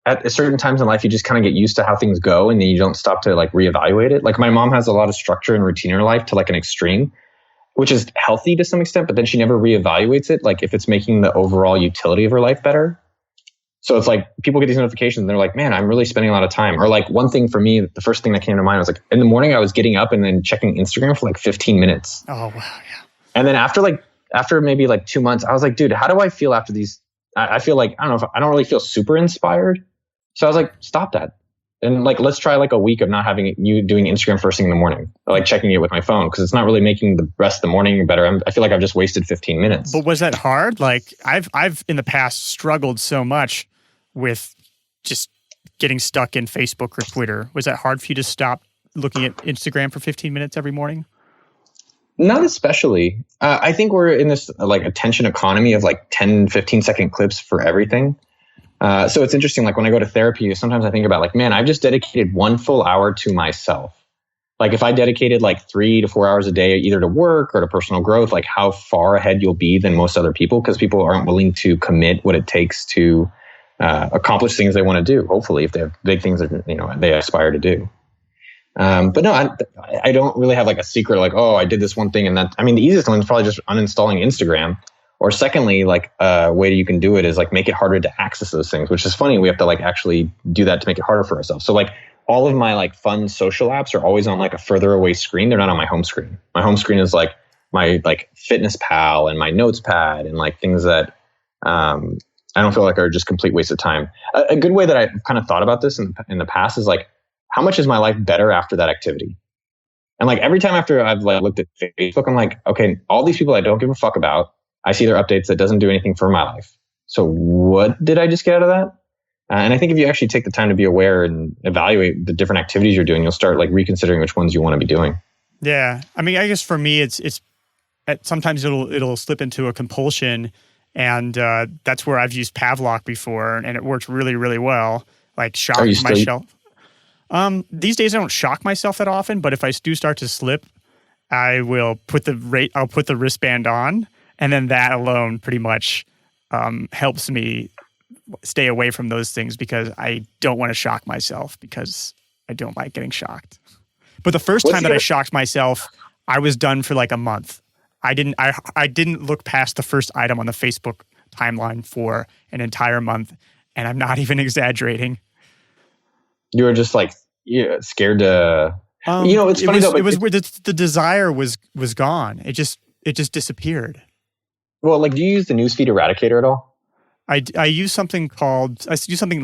at certain times in life, you just kind of get used to how things go and then you don't stop to like reevaluate it. Like my mom has a lot of structure and routine in her life to like an extreme, which is healthy to some extent, but then she never reevaluates it. Like if it's making the overall utility of her life better. So it's like people get these notifications and they're like, man, I'm really spending a lot of time. Or like one thing for me, the first thing that came to mind was like in the morning, I was getting up and then checking Instagram for like 15 minutes. Oh, wow. Yeah. And then after maybe like 2 months, I was like, dude, how do I feel after these? I feel like, I don't really feel super inspired. So I was like, stop that. And like, let's try like a week of not having you doing Instagram first thing in the morning, or like checking it with my phone. Cause it's not really making the rest of the morning better. I feel like I've just wasted 15 minutes. But was that hard? Like I've in the past struggled so much with just getting stuck in Facebook or Twitter. Was that hard for you to stop looking at Instagram for 15 minutes every morning? Not especially. I think we're in this like attention economy of like 10, 15 second clips for everything. So it's interesting. Like when I go to therapy, sometimes I think about like, man, I've just dedicated 1 full hour to myself. Like if I dedicated like 3 to 4 hours a day, either to work or to personal growth, like how far ahead you'll be than most other people, because people aren't willing to commit what it takes to accomplish things they want to do. Hopefully, if they have big things that they aspire to do. But no, I don't really have like a secret like, oh, I did this one thing. And the easiest one is probably just uninstalling Instagram Or secondly, like a way you can do it is like make it harder to access those things, which is funny. We have to like actually do that to make it harder for ourselves. So like all of my like fun social apps are always on like a further away screen. They're not on my home screen. My home screen is like my like Fitness Pal and my Notes pad and like things that I don't feel like are just complete waste of time. A good way that I've kind of thought about this in the past is like, how much is my life better after that activity? And like every time after I've like looked at Facebook, I'm like, okay, all these people I don't give a fuck about, I see their updates that doesn't do anything for my life. So what did I just get out of that? And I think if you actually take the time to be aware and evaluate the different activities you're doing, you'll start like reconsidering which ones you want to be doing. Yeah. I mean, I guess for me, it's sometimes it'll slip into a compulsion. And that's where I've used Pavlok before, and it worked really, really well. Like shock myself. These days I don't shock myself that often, but if I do start to slip, I'll put the wristband on, and then that alone pretty much helps me stay away from those things because I don't want to shock myself because I don't like getting shocked. But the first time that I shocked myself, I was done for like a month. I didn't look past the first item on the Facebook timeline for an entire month, and I'm not even exaggerating. You were just like scared to. It's funny though. It was where the desire was gone. It just disappeared. Well, like, do you use the newsfeed eradicator at all? I use something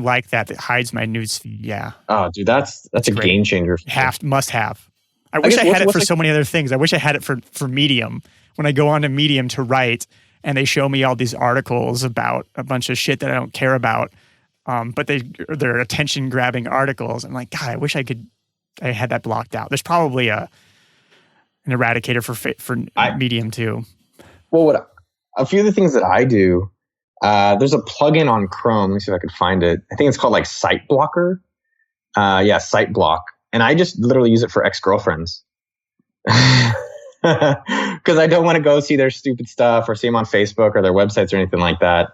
like that hides my newsfeed. Yeah. Oh, dude, that's a great game changer. Must have. I wish I had it for so many other things. I wish I had it for Medium. When I go on to Medium to write, and they show me all these articles about a bunch of shit that I don't care about, but they're attention-grabbing articles. I'm like, God, I wish I had that blocked out. There's probably an eradicator for Medium too. Well, a few of the things that I do, there's a plugin on Chrome. Let me see if I can find it. I think it's called like Site Blocker. Site Block. And I just literally use it for ex-girlfriends. Because I don't want to go see their stupid stuff or see them on Facebook or their websites or anything like that.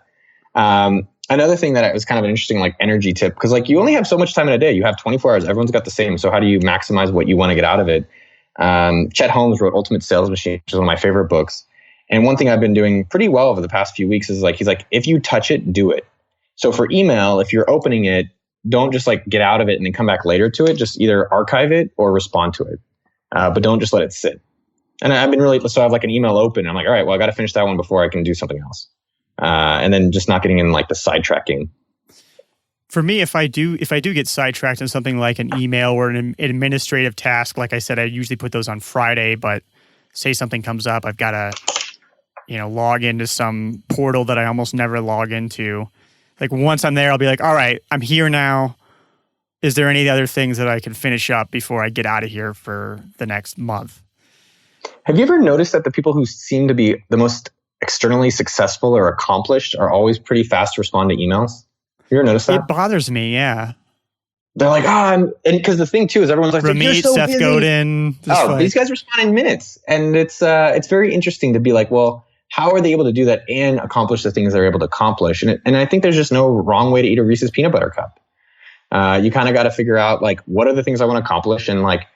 Another thing that was kind of an interesting like energy tip, because like you only have so much time in a day. You have 24 hours. Everyone's got the same. So how do you maximize what you want to get out of it? Chet Holmes wrote Ultimate Sales Machine, which is one of my favorite books. And one thing I've been doing pretty well over the past few weeks is like, he's like, if you touch it, do it. So for email, if you're opening it, don't just like get out of it and then come back later to it. Just either archive it or respond to it. But don't just let it sit. And I've been so I have like an email open. I'm like, all right, well, I got to finish that one before I can do something else. And then just not getting in like the sidetracking. For me, if I do get sidetracked in something like an email or an administrative task, like I said, I usually put those on Friday, but say something comes up, I've got to, log into some portal that I almost never log into. Like once I'm there, I'll be like, all right, I'm here now. Is there any other things that I can finish up before I get out of here for the next month? Have you ever noticed that the people who seem to be the most externally successful or accomplished are always pretty fast to respond to emails? Have you ever noticed that? It bothers me, yeah. They're like, and because the thing too is everyone's like, Ramit, you're so Seth busy. Godin. These guys respond in minutes. And it's very interesting to be like, well, how are they able to do that and accomplish the things they're able to accomplish? And I think there's just no wrong way to eat a Reese's peanut butter cup. You kind of got to figure out like, what are the things I want to accomplish? And like,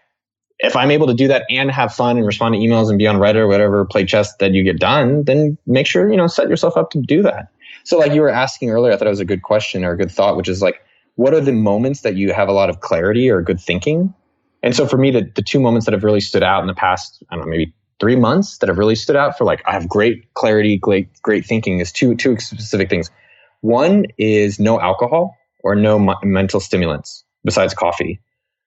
if I'm able to do that and have fun and respond to emails and be on Reddit or whatever, play chess that you get done, then make sure, set yourself up to do that. So like you were asking earlier, I thought it was a good question or a good thought, which is like, what are the moments that you have a lot of clarity or good thinking? And so for me, the two moments that have really stood out in the past, I don't know, maybe 3 months that have really stood out for like, I have great clarity, great thinking is two specific things. One is no alcohol or no mental stimulants besides coffee.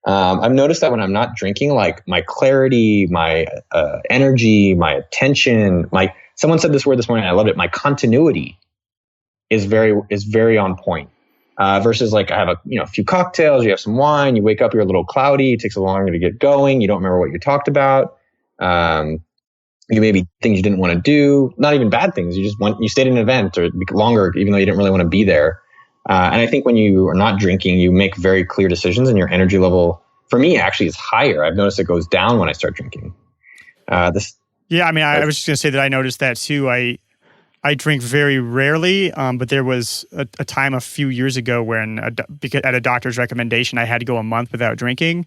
I've noticed that when I'm not drinking, like my clarity, my energy, my attention, someone said this word this morning, I loved it. My continuity is very on point. Versus like I have a few cocktails, you have some wine, you wake up, you're a little cloudy, it takes a little longer to get going, you don't remember what you talked about. You maybe things you didn't want to do, not even bad things. You stayed at an event or longer, even though you didn't really want to be there. And I think when you are not drinking, you make very clear decisions and your energy level, for me, actually is higher. I've noticed it goes down when I start drinking. I was just going to say that I noticed that too. I drink very rarely, but there was a time a few years ago when, because at a doctor's recommendation, I had to go a month without drinking.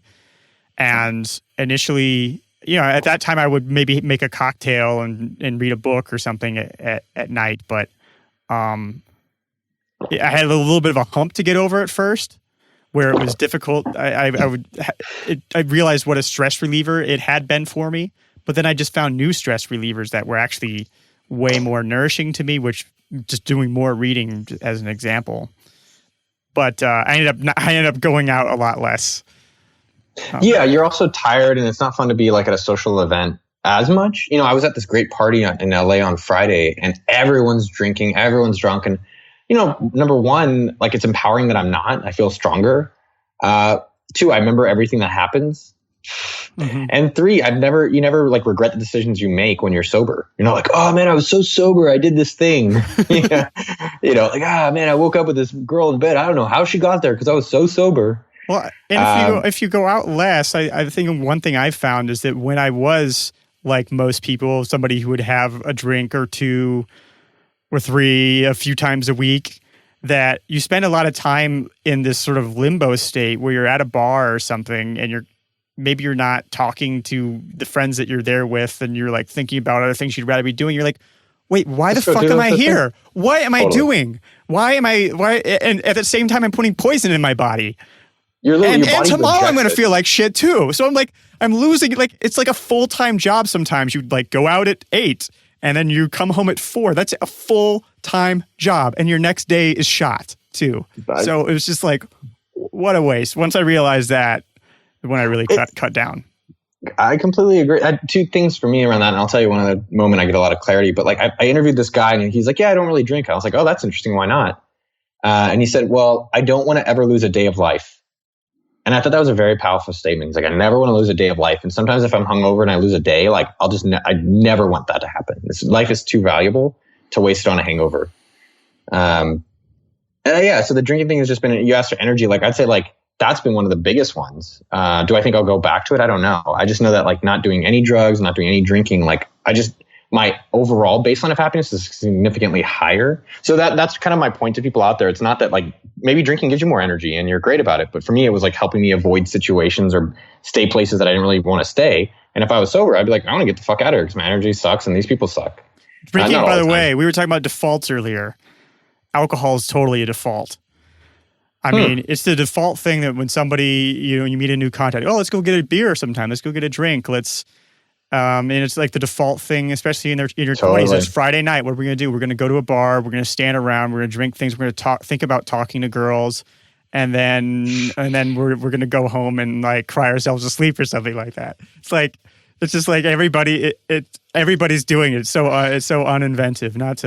And initially, at that time I would maybe make a cocktail and read a book or something at night. But I had a little bit of a hump to get over at first, where it was difficult. I realized what a stress reliever it had been for me, but then I just found new stress relievers that were actually way more nourishing to me, which just doing more reading as an example. But I ended up going out a lot less. Yeah, you're also tired, and it's not fun to be like at a social event as much. I was at this great party in LA on Friday, and everyone's drinking, everyone's drunk, and number one, like it's empowering that I'm not. I feel stronger. Two, I remember everything that happens. Mm-hmm. And three, you never like regret the decisions you make when you're sober. You're not like, oh man, I was so sober, I did this thing. Like, man, I woke up with this girl in bed. I don't know how she got there because I was so sober. Well, and if you go out less, I think one thing I've found is that when I was like most people, somebody who would have a drink or two or three a few times a week, that you spend a lot of time in this sort of limbo state where you're at a bar or something and maybe you're not talking to the friends that you're there with and you're like thinking about other things you'd rather be doing. You're like, wait, why the fuck am I here? What am I doing? Why? And at the same time, I'm putting poison in my body. And tomorrow I'm going to feel like shit too. So I'm losing, like, it's like a full-time job sometimes. You like go out at 8 and then you come home at 4. That's a full-time job. And your next day is shot too. So it was just like, what a waste. Once I realized that, when I really cut down. I completely agree. Two things for me around that, and I'll tell you one other moment I get a lot of clarity. But like I interviewed this guy and he's like, yeah, I don't really drink. I was like, oh, that's interesting. Why not? And he said, well, I don't want to ever lose a day of life. And I thought that was a very powerful statement. He's like, I never want to lose a day of life. And sometimes if I'm hungover and I lose a day, like I never want that to happen. Life is too valuable to waste it on a hangover. So the drinking thing has just been, you asked for energy. Like I'd say like, that's been one of the biggest ones. Do I think I'll go back to it? I don't know. I just know that like not doing any drugs, not doing any drinking, like my overall baseline of happiness is significantly higher. So that's kind of my point to people out there. It's not that like maybe drinking gives you more energy and you're great about it. But for me, it was like helping me avoid situations or stay places that I didn't really want to stay. And if I was sober, I'd be like, I want to get the fuck out of here because my energy sucks and these people suck. Drinking, by the way, we were talking about defaults earlier. Alcohol is totally a default. I mean, it's the default thing that when somebody, you meet a new contact, oh, let's go get a beer sometime. Let's go get a drink. And it's like the default thing, especially in your 20s. It's Friday night. What are we going to do? We're going to go to a bar. We're going to stand around. We're going to drink things. We're going to think about talking to girls. And then we're going to go home and like cry ourselves to sleep or something like that. It's just like everybody's doing it. So it's so uninventive, not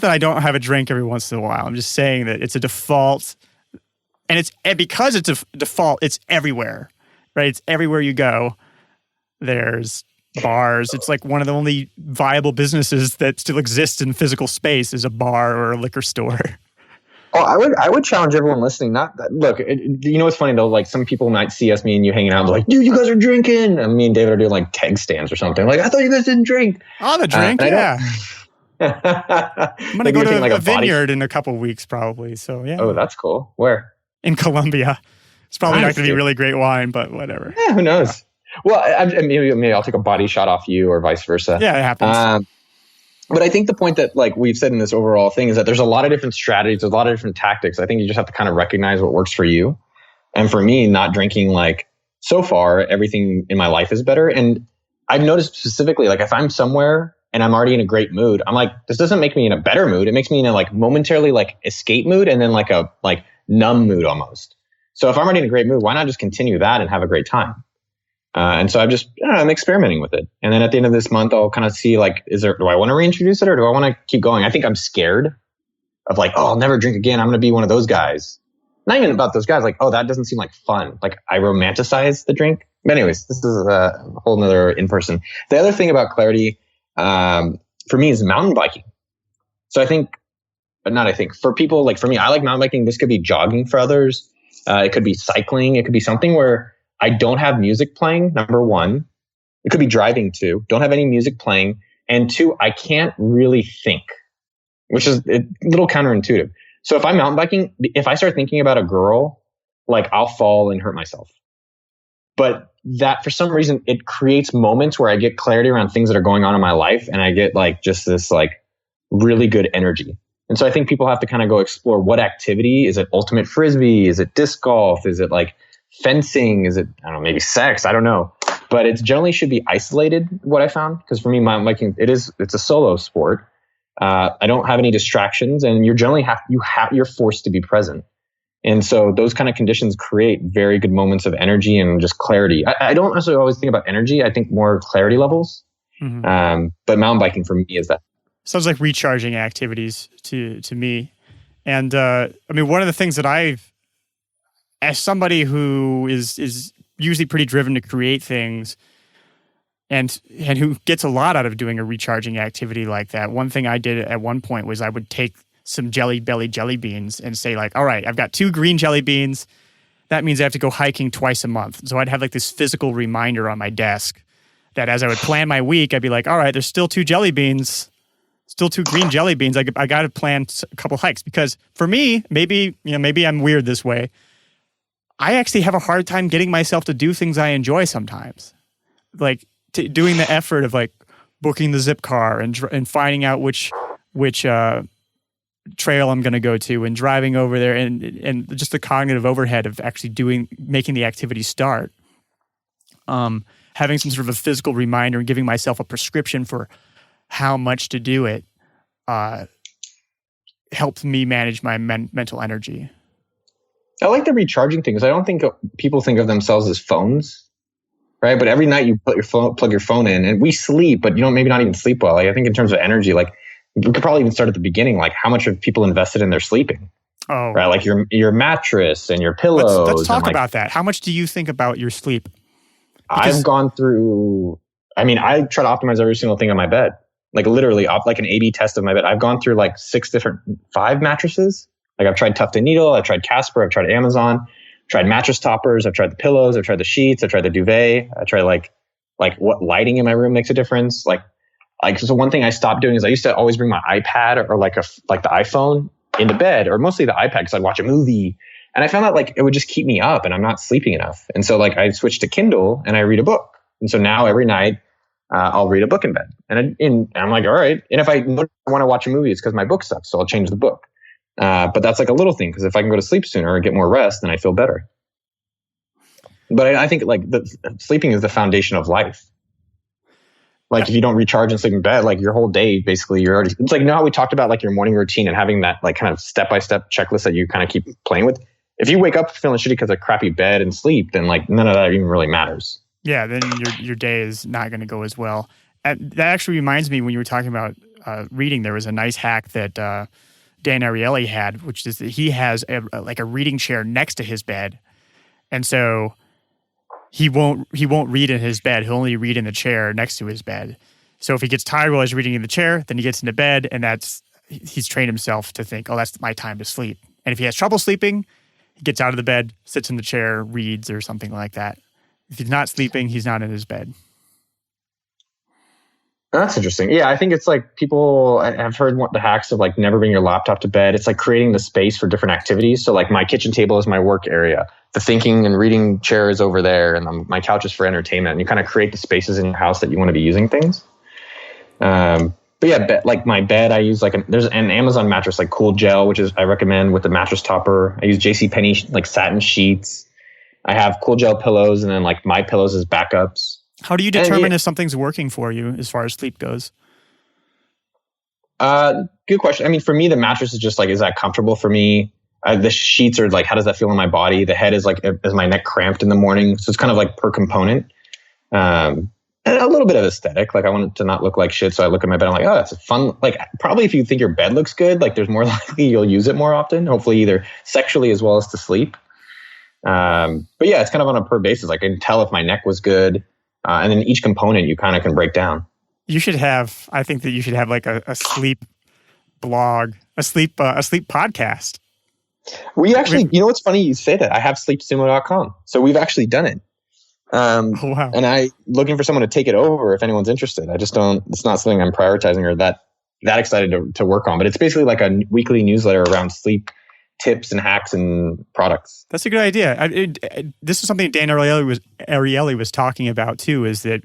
that I don't have a drink every once in a while. I'm just saying that it's a default, and because it's a default, it's everywhere, right? It's everywhere you go. There's bars. It's like one of the only viable businesses that still exists in physical space is a bar or a liquor store. Oh, I would challenge everyone listening. Look, what's funny though? Like some people might see me and you hanging out, and they're like, dude, you guys are drinking. And me and David are doing like keg stands or something. Like, I thought you guys didn't drink. Oh, the drink, yeah. I'm going to go to a vineyard in a couple of weeks probably. So, yeah. Oh, that's cool. Where? In Colombia. It's probably not going to be really great wine, but whatever. Yeah, who knows? Well, maybe I'll take a body shot off you or vice versa. Yeah, it happens. But I think the point that like we've said in this overall thing is that there's a lot of different strategies, there's a lot of different tactics. I think you just have to kind of recognize what works for you. And for me, not drinking, like so far, everything in my life is better. And I've noticed specifically, like if I'm somewhere and I'm already in a great mood, I'm like, this doesn't make me in a better mood. It makes me in a like momentarily like escape mood and then like a like numb mood almost. So if I'm already in a great mood, why not just continue that and have a great time? And so I'm experimenting with it. And then at the end of this month, I'll kind of see like, do I want to reintroduce it or do I want to keep going? I think I'm scared of like, oh, I'll never drink again. I'm going to be one of those guys. Not even about those guys. Like, oh, that doesn't seem like fun. Like I romanticize the drink. But anyways, this is a whole nother in person. The other thing about clarity, for me is mountain biking. So for people like for me, I like mountain biking. This could be jogging for others. It could be cycling. It could be something where I don't have music playing, number one. It could be driving too. Don't have any music playing. And two, I can't really think, which is a little counterintuitive. So if I'm mountain biking, if I start thinking about a girl, like I'll fall and hurt myself. But that for some reason, it creates moments where I get clarity around things that are going on in my life. And I get like just this like really good energy. And so I think people have to kind of go explore what activity. Is it ultimate frisbee? Is it disc golf? Is it like fencing? Is it, I don't know, maybe sex? I don't know. But it generally should be isolated, what I found. Because for me, mountain biking, it's a solo sport. I don't have any distractions, and you're forced to be present. And so those kind of conditions create very good moments of energy and just clarity. I don't necessarily always think about energy. I think more clarity levels. Mm-hmm. But mountain biking for me is that. Sounds like recharging activities to me. And I mean, one of the things that as somebody who is usually pretty driven to create things and who gets a lot out of doing a recharging activity like that, one thing I did at one point was I would take some Jelly Belly jelly beans and say like, all right, I've got 2 green jelly beans. That means I have to go hiking twice a month. So I'd have like this physical reminder on my desk that as I would plan my week, I'd be like, all right, there's still 2 jelly beans, still 2 green jelly beans. I got to plan a couple hikes, because for me, maybe I'm weird this way. I actually have a hard time getting myself to do things I enjoy sometimes. Like doing the effort of like booking the zip car and finding out which trail I'm going to go to and driving over there and just the cognitive overhead of actually making the activity start. Having some sort of a physical reminder and giving myself a prescription for how much to do it helped me manage my mental energy. I like the recharging thing, because I don't think people think of themselves as phones, right? But every night you plug your phone in, and we sleep, but maybe not even sleep well. Like, I think in terms of energy, like we could probably even start at the beginning, like how much have people invested in their sleeping? Oh, right, like your mattress and your pillows. Let's talk about that. How much do you think about your sleep? I've gone through. I mean, I try to optimize every single thing on my bed. Like literally, like an A/B test of my bed. I've gone through like 5 mattresses. Like I've tried Tuft & Needle, I've tried Casper, I've tried Amazon, tried mattress toppers, I've tried the pillows, I've tried the sheets, I've tried the duvet, I tried like what lighting in my room makes a difference. Like so one thing I stopped doing is I used to always bring my iPad or like the iPhone into bed, or mostly the iPad, because I'd watch a movie, and I found that like it would just keep me up and I'm not sleeping enough. And so like I switched to Kindle and I read a book. And so now every night I'll read a book in bed, and I'm like, all right. And if I want to watch a movie, it's because my book sucks, so I'll change the book. But that's like a little thing, because if I can go to sleep sooner or get more rest, then I feel better. But I think like sleeping is the foundation of life. Like if you don't recharge and sleep in bed, like your whole day, basically it's like, how we talked about like your morning routine and having that like kind of step-by-step checklist that you kind of keep playing with. If you wake up feeling shitty because of crappy bed and sleep, then like none of that even really matters. Yeah, then your day is not going to go as well. That actually reminds me, when you were talking about reading, there was a nice hack that Dan Ariely had, which is that he has a reading chair next to his bed, and so he won't read in his bed. He'll only read in the chair next to his bed. So if he gets tired while he's reading in the chair, then he gets into bed, and he's trained himself to think, oh, that's my time to sleep. And if he has trouble sleeping, he gets out of the bed, sits in the chair, reads or something like that. If he's not sleeping, he's not in his bed. That's interesting. Yeah, I think it's like I've heard the hacks of like never bring your laptop to bed. It's like creating the space for different activities. So like my kitchen table is my work area. The thinking and reading chair is over there, and my couch is for entertainment. And you kind of create the spaces in your house that you want to be using things. But yeah, like my bed, I use there's an Amazon mattress like Cool Gel, which I recommend with the mattress topper. I use JCPenney like satin sheets. I have Cool Gel pillows, and then like my pillows as backups. How do you determine if something's working for you as far as sleep goes? Good question. I mean, for me, the mattress is just like, is that comfortable for me? The sheets are like, how does that feel in my body? The head is like, is my neck cramped in the morning? So it's kind of like per component. And a little bit of aesthetic. Like I want it to not look like shit. So I look at my bed, I'm like, oh, that's a fun. Like probably if you think your bed looks good, like there's more likely you'll use it more often, hopefully either sexually as well as to sleep. But yeah, it's kind of on a per basis. Like I can tell if my neck was good. And then each component you kind of can break down. I think that you should have like a sleep blog, a sleep podcast. We actually, what's funny you say that? I have sleepsumo.com. So we've actually done it. Oh, wow. And I looking for someone to take it over if anyone's interested. It's not something I'm prioritizing or that excited to work on, but it's basically like a weekly newsletter around sleep tips and hacks and products. That's a good idea. This is something Dan Ariely was talking about too, is that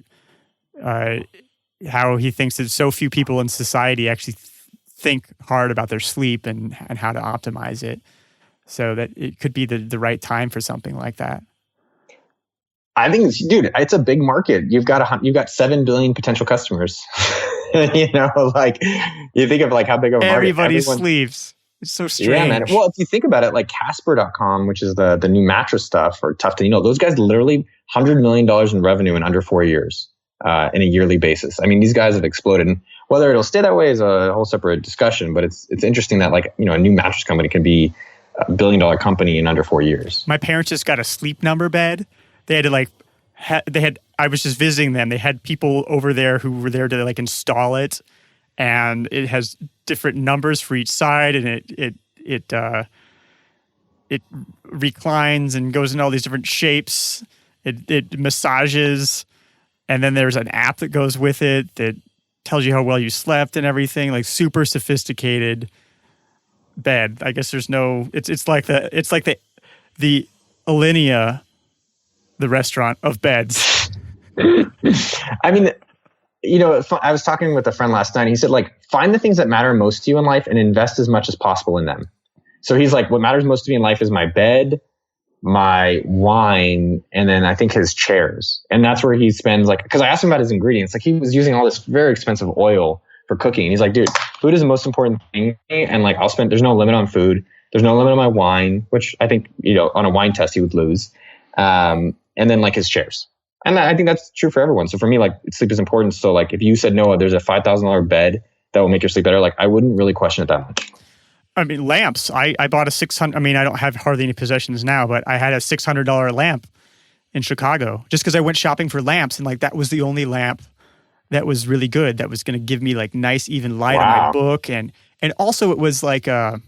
how he thinks that so few people in society actually think hard about their sleep and how to optimize it. So that it could be the right time for something like that. I think, dude, it's a big market. You've got 7 billion potential customers. You know, like you think of like how big of a market. Everybody sleeps. It's so strange. Yeah, man. Well, if you think about it, like Casper.com, which is the new mattress stuff, or Tufton, you know, those guys literally $100 million in revenue in under 4 years in a yearly basis. I mean, these guys have exploded. And whether it'll stay that way is a whole separate discussion. But it's interesting that, like, you know, a new mattress company can be $1 billion company in under 4 years. My parents just got a Sleep Number bed. They had to I was just visiting them. They had people over there who were there to like install it, and it has different numbers for each side, and it reclines and goes in all these different shapes. It massages, and then there's an app that goes with it that tells you how well you slept and everything. Like super sophisticated bed. I guess there's no. It's like the Alinea, the restaurant of beds. I mean, you know, I was talking with a friend last night. He said, like, find the things that matter most to you in life and invest as much as possible in them. So he's like, what matters most to me in life is my bed, my wine, and then I think his chairs. And that's where he spends, like, because I asked him about his ingredients. Like, he was using all this very expensive oil for cooking. And he's like, dude, food is the most important thing. And like, there's no limit on food. There's no limit on my wine, which I think, you know, on a wine test, he would lose. And then like his chairs. And I think that's true for everyone. So for me, like, sleep is important. So like, if you said, Noah, there's a $5,000 bed that will make your sleep better, like, I wouldn't really question it that much. I mean, lamps. I bought a $600. I mean, I don't have hardly any possessions now, but I had a $600 lamp in Chicago just because I went shopping for lamps, and like that was the only lamp that was really good, that was going to give me like nice even light on my book, and also it was like it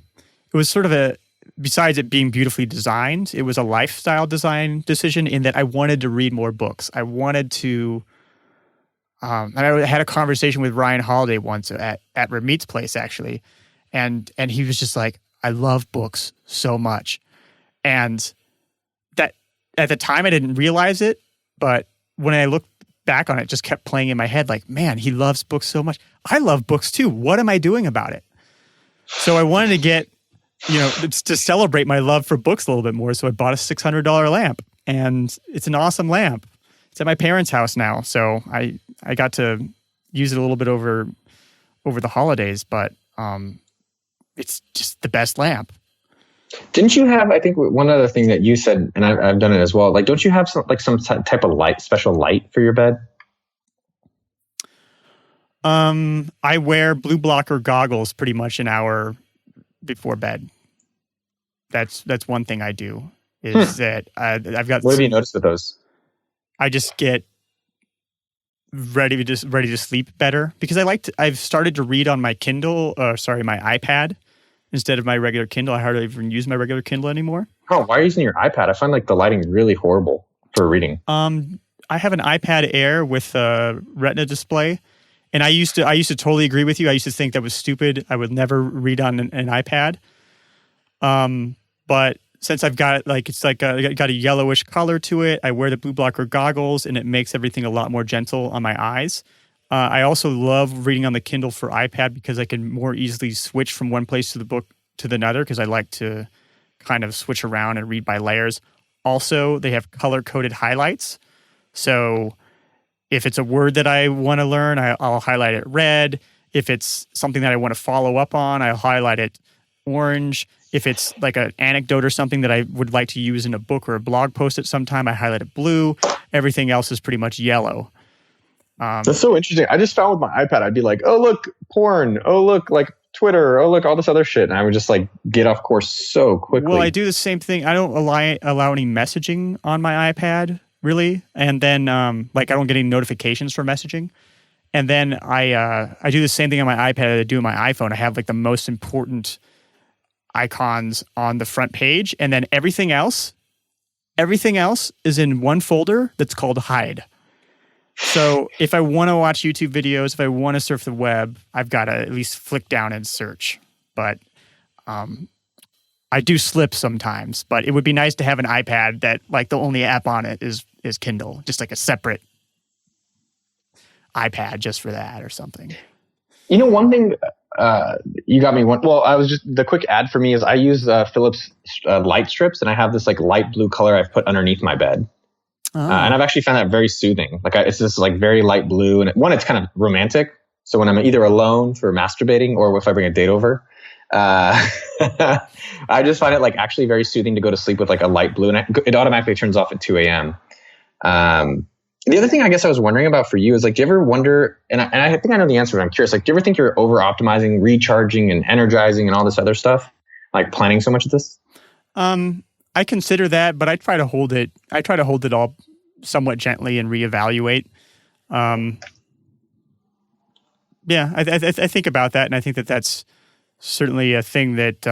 was sort of a, besides it being beautifully designed, it was a lifestyle design decision in that I wanted to read more books. I wanted to, and I had a conversation with Ryan Holiday once at Ramit's place actually, and he was just like, I love books so much, and that at the time I didn't realize it, but when I looked back on it, just kept playing in my head like, man, he loves books so much. I love books too. What am I doing about it? So I wanted to get, you know, to celebrate my love for books a little bit more. So I bought a $600 lamp, and it's an awesome lamp. It's at my parents' house now. So I got to use it a little bit over the holidays, but it's just the best lamp. Didn't you have, I think one other thing that you said, and I've done it as well, like, don't you have some type of light, special light for your bed? I wear blue blocker goggles pretty much an hour before bed. That's one thing I do, is that I've got. What have you noticed with those? I just get ready to sleep better because I've started to read on my Kindle, my iPad instead of my regular Kindle. I hardly even use my regular Kindle anymore. Oh, why are you using your iPad? I find like the lighting really horrible for reading. I have an iPad Air with a Retina display. And I used to totally agree with you. I used to think that was stupid. I would never read on an iPad. But since I've got it, like, it's like got a yellowish color to it, I wear the blue blocker goggles, and it makes everything a lot more gentle on my eyes. I also love reading on the Kindle for iPad because I can more easily switch from one place to the book to another, because I like to kind of switch around and read by layers. Also, they have color-coded highlights. So if it's a word that I want to learn, I'll highlight it red. If it's something that I want to follow up on, I'll highlight it orange. If it's like an anecdote or something that I would like to use in a book or a blog post at some time, I highlight it blue. Everything else is pretty much yellow. That's so interesting. I just found with my iPad, I'd be like, oh, look, porn. Oh, look, like Twitter. Oh, look, all this other shit. And I would just like get off course so quickly. Well, I do the same thing. I don't allow any messaging on my iPad, really. And then like I don't get any notifications for messaging. And then I do the same thing on my iPad that I do on my iPhone. I have like the most important icons on the front page, and then everything else is in one folder that's called hide. So if I want to watch YouTube videos, if I want to surf the web, I've got to at least flick down and search. But I do slip sometimes, but it would be nice to have an iPad that like the only app on it is Kindle, just like a separate iPad just for that or something. You know, one thing you got me one. Well, the quick ad for me is I use Philips light strips, and I have this like light blue color I've put underneath my bed. And I've actually found that very soothing. Like it's just like very light blue, and it's kind of romantic. So when I'm either alone for masturbating or if I bring a date over, I just find it like actually very soothing to go to sleep with like a light blue, and it automatically turns off at 2 a.m. The other thing I guess I was wondering about for you is like, do you ever wonder, and I think I know the answer, but I'm curious, like, do you ever think you're over optimizing, recharging and energizing and all this other stuff? Like planning so much of this? I consider that, but I try to hold it all somewhat gently and reevaluate. Yeah, I think about that, and I think that that's certainly a thing that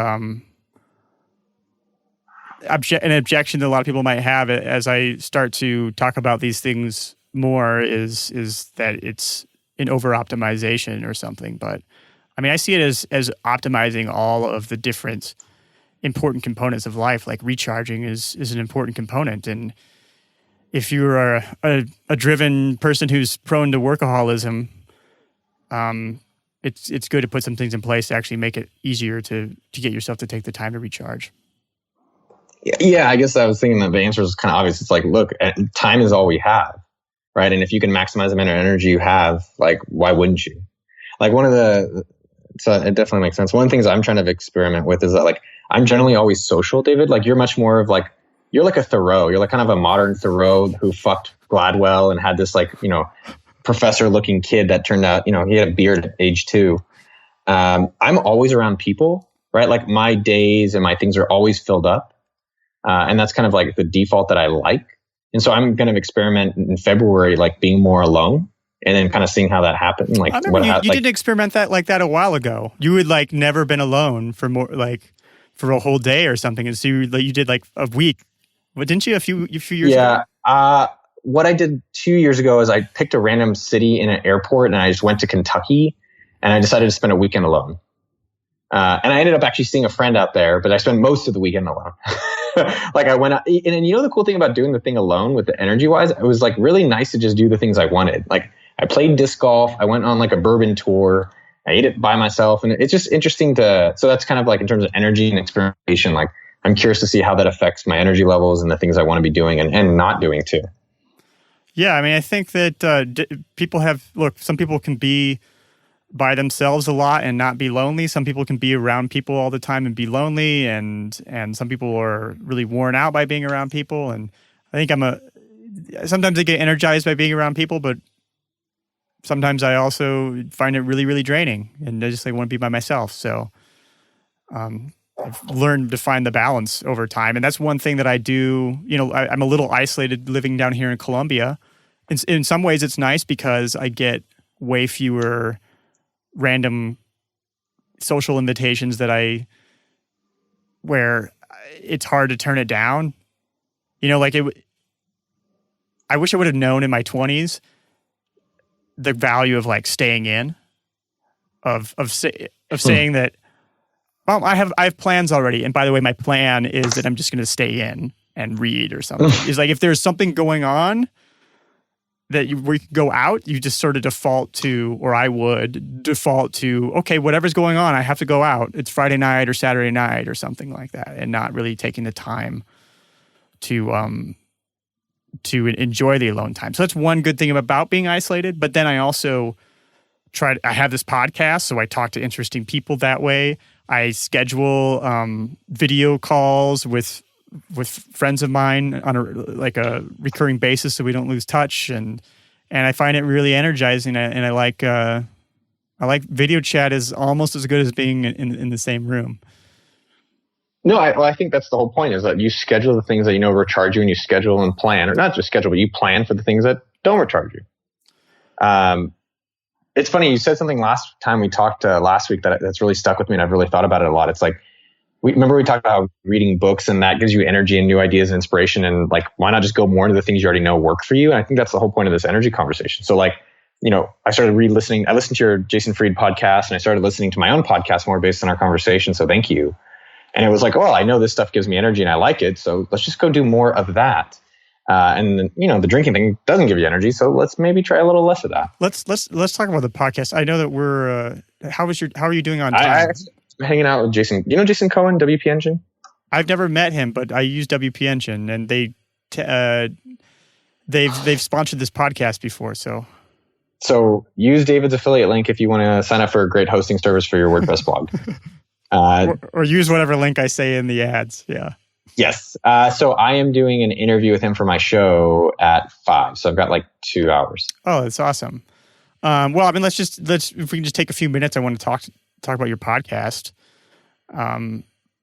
an objection that a lot of people might have as I start to talk about these things more is that it's an over-optimization or something. But I mean, I see it as optimizing all of the different important components of life. Like recharging is an important component, and if you're a driven person who's prone to workaholism, it's good to put some things in place to actually make it easier to get yourself to take the time to recharge. Yeah, I guess I was thinking that the answer is kind of obvious. It's like, look, time is all we have, right? And if you can maximize the amount of energy you have, like, why wouldn't you? Like it definitely makes sense. One of the things I'm trying to experiment with is that like, I'm generally always social, David. Like you're much more of like, you're like a Thoreau. You're like kind of a modern Thoreau who fucked Gladwell and had this like, professor looking kid that turned out, he had a beard at age 2. I'm always around people, right? Like my days and my things are always filled up. And that's kind of like the default that I like. And so I'm going to experiment in February, like being more alone and then kind of seeing how that happened. Like I remember you did experiment that a while ago. You had like never been alone for more like for a whole day or something. And so you did like a week. But didn't you a few years ago? Yeah. What I did 2 years ago is I picked a random city in an airport and I just went to Kentucky and I decided to spend a weekend alone. And I ended up actually seeing a friend out there, but I spent most of the weekend alone. Like I went out, and the cool thing about doing the thing alone with the energy wise, it was like really nice to just do the things I wanted. Like I played disc golf. I went on like a bourbon tour. I ate it by myself. And it's just interesting so that's kind of like in terms of energy and experimentation, like I'm curious to see how that affects my energy levels and the things I want to be doing and not doing too. Yeah, I mean, I think that some people can be by themselves a lot and not be lonely. Some people can be around people all the time and be lonely, and some people are really worn out by being around people. And I think sometimes I get energized by being around people, but sometimes I also find it really, really draining, and I just want to be by myself. So I've learned to find the balance over time. And that's one thing that I do. I'm a little isolated living down here in Colombia. In some ways, it's nice because I get way fewer random social invitations where it's hard to turn it down. I wish I would have known in my 20s the value of like staying in, of saying that, well, I have plans already. And by the way, my plan is that I'm just going to stay in and read or something. It's like if there's something going on that we can go out, you just sort of default to, or I would default to, okay, whatever's going on, I have to go out. It's Friday night or Saturday night or something like that, and not really taking the time to enjoy the alone time. So that's one good thing about being isolated. But then I also I have this podcast, so I talk to interesting people that way. I schedule video calls with friends of mine on a recurring basis, so we don't lose touch, and I find it really energizing. And I like video chat is almost as good as being in the same room. No, I think that's the whole point, is that you schedule the things that recharge you, and you schedule and plan, or not just schedule, but you plan for the things that don't recharge you. It's funny, you said something last time we talked last week that's really stuck with me, and I've really thought about it a lot. It's like, we talked about reading books, and that gives you energy and new ideas and inspiration, and like, why not just go more into the things you already know work for you? And I think that's the whole point of this energy conversation. So like, I started re-listening. I listened to your Jason Fried podcast, and I started listening to my own podcast more based on our conversation. So thank you. And it was like, well, I know this stuff gives me energy and I like it, so let's just go do more of that. And the drinking thing doesn't give you energy, so let's maybe try a little less of that. Let's talk about the podcast. I know that we're. How are you doing on time? I'm hanging out with Jason. You know Jason Cohen, WP Engine? I've never met him, but I use WP Engine, and they've sponsored this podcast before. So use David's affiliate link if you want to sign up for a great hosting service for your WordPress blog. Or use whatever link I say in the ads. Yeah. Yes. So I am doing an interview with him for my show at 5. So I've got like 2 hours. Oh, that's awesome. Well, I mean, let's if we can just take a few minutes. I want to talk about your podcast.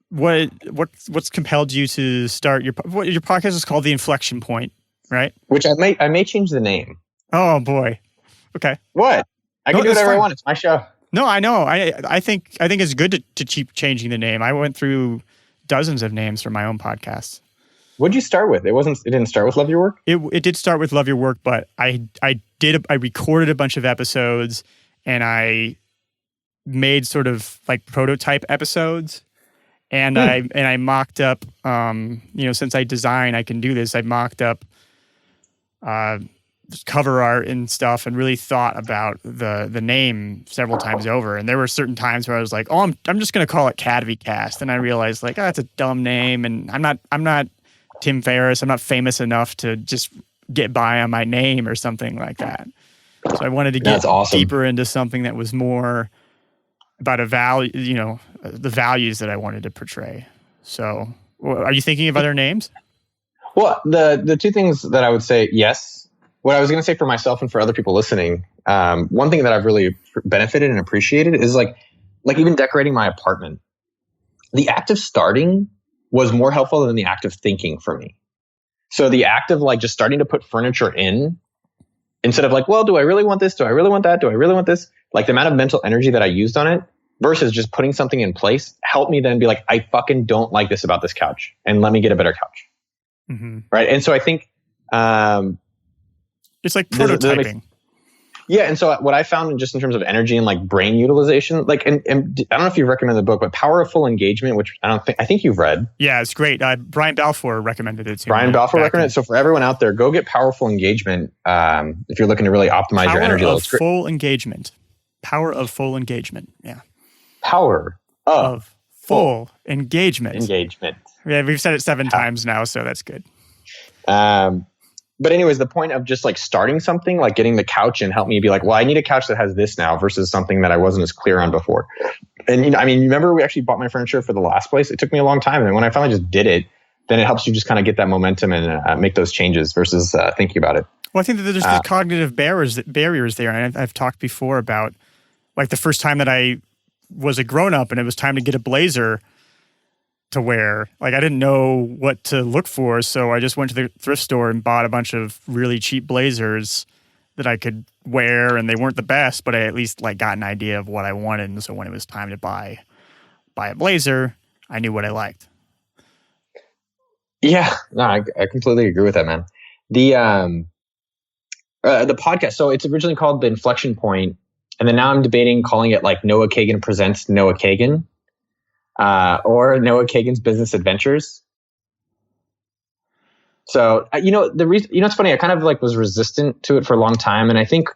What's compelled you to start your podcast is called The Inflection Point, right? Which I may change the name. Oh boy. Okay. What? I can do whatever I want. It's my show. No, I know. I think it's good to keep changing the name. I went through dozens of names for my own podcasts. What'd you start with? It didn't start with Love Your Work? It did start with Love Your Work, but I recorded a bunch of episodes and I made sort of like prototype episodes. And I mocked up since I design, I can do this. I mocked up cover art and stuff and really thought about the name several times over. And there were certain times where I was like, oh, I'm just going to call it CadvyCast. And I realized like, that's a dumb name. And I'm not Tim Ferriss. I'm not famous enough to just get by on my name or something like that. So I wanted to get deeper into something that was more about a value, the values that I wanted to portray. So are you thinking of other names? Well, the two things that I would say, yes. What I was going to say for myself and for other people listening, one thing that I've really benefited and appreciated is like even decorating my apartment. The act of starting was more helpful than the act of thinking for me. So the act of like just starting to put furniture in instead of like, well, do I really want this? Do I really want that? Do I really want this? Like the amount of mental energy that I used on it versus just putting something in place helped me then be like, I fucking don't like this about this couch and let me get a better couch. Mm-hmm. Right. And so I think, it's like prototyping. Yeah. And so what I found just in terms of energy and like brain utilization, like, and I don't know if you've recommended the book, but Power of Full Engagement, which I think you've read. Yeah, it's great. Brian Balfour recommended it too. Brian Balfour recommended it. So for everyone out there, go get Powerful Engagement. If you're looking to really optimize your energy levels. Full engagement. Power of Full Engagement. Yeah. Power of Full Engagement. Engagement. Yeah. We've said it 7 times now, so that's good. But anyways, the point of just like starting something, like getting the couch and help me be like, well, I need a couch that has this now versus something that I wasn't as clear on before. And, remember we actually bought my furniture for the last place? It took me a long time. And then when I finally just did it, then it helps you just kind of get that momentum and make those changes versus thinking about it. Well, I think that there's the cognitive barriers there. And I've talked before about like the first time that I was a grown-up and it was time to get a blazer to wear. Like I didn't know what to look for, so I just went to the thrift store and bought a bunch of really cheap blazers that I could wear, and they weren't the best, but I at least like got an idea of what I wanted. And so when it was time to buy a blazer, I knew what I liked. Yeah, no, I completely agree with that, man. The podcast, so it's originally called The Inflection Point, and then now I'm debating calling it like Noah Kagan Presents Noah Kagan. Or Noah Kagan's Business Adventures. So, the reason, it's funny, I kind of like was resistant to it for a long time. And I think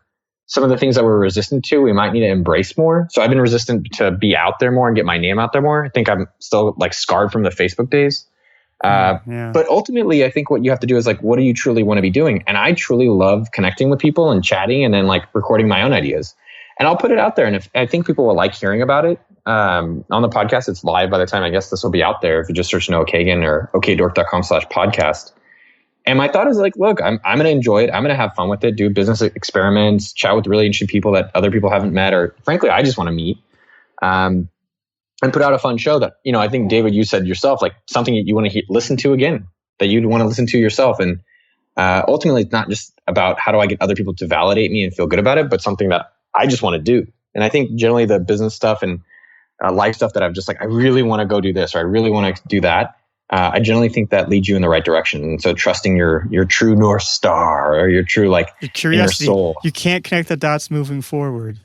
some of the things that we're resistant to, we might need to embrace more. So I've been resistant to be out there more and get my name out there more. I think I'm still like scarred from the Facebook days. But ultimately, I think what you have to do is like, what do you truly want to be doing? And I truly love connecting with people and chatting and then like recording my own ideas. And I'll put it out there. And if I think people will like hearing about it, on the podcast, it's live by the time I guess this will be out there. If you just search Noah Kagan or okdork.com/podcast. And my thought is like, look, I'm going to enjoy it. I'm going to have fun with it, do business experiments, chat with really interesting people that other people haven't met, or frankly, I just want to meet, and put out a fun show that, I think David, you said yourself, like something that you want to listen to again, that you'd want to listen to yourself. And ultimately, it's not just about how do I get other people to validate me and feel good about it, but something that I just want to do. And I think generally the business stuff and life stuff that I've just like, I really want to go do this, or I really want to do that. I generally think that leads you in the right direction. And so trusting your true North Star or your true like your curiosity, inner soul. You can't connect the dots moving forward.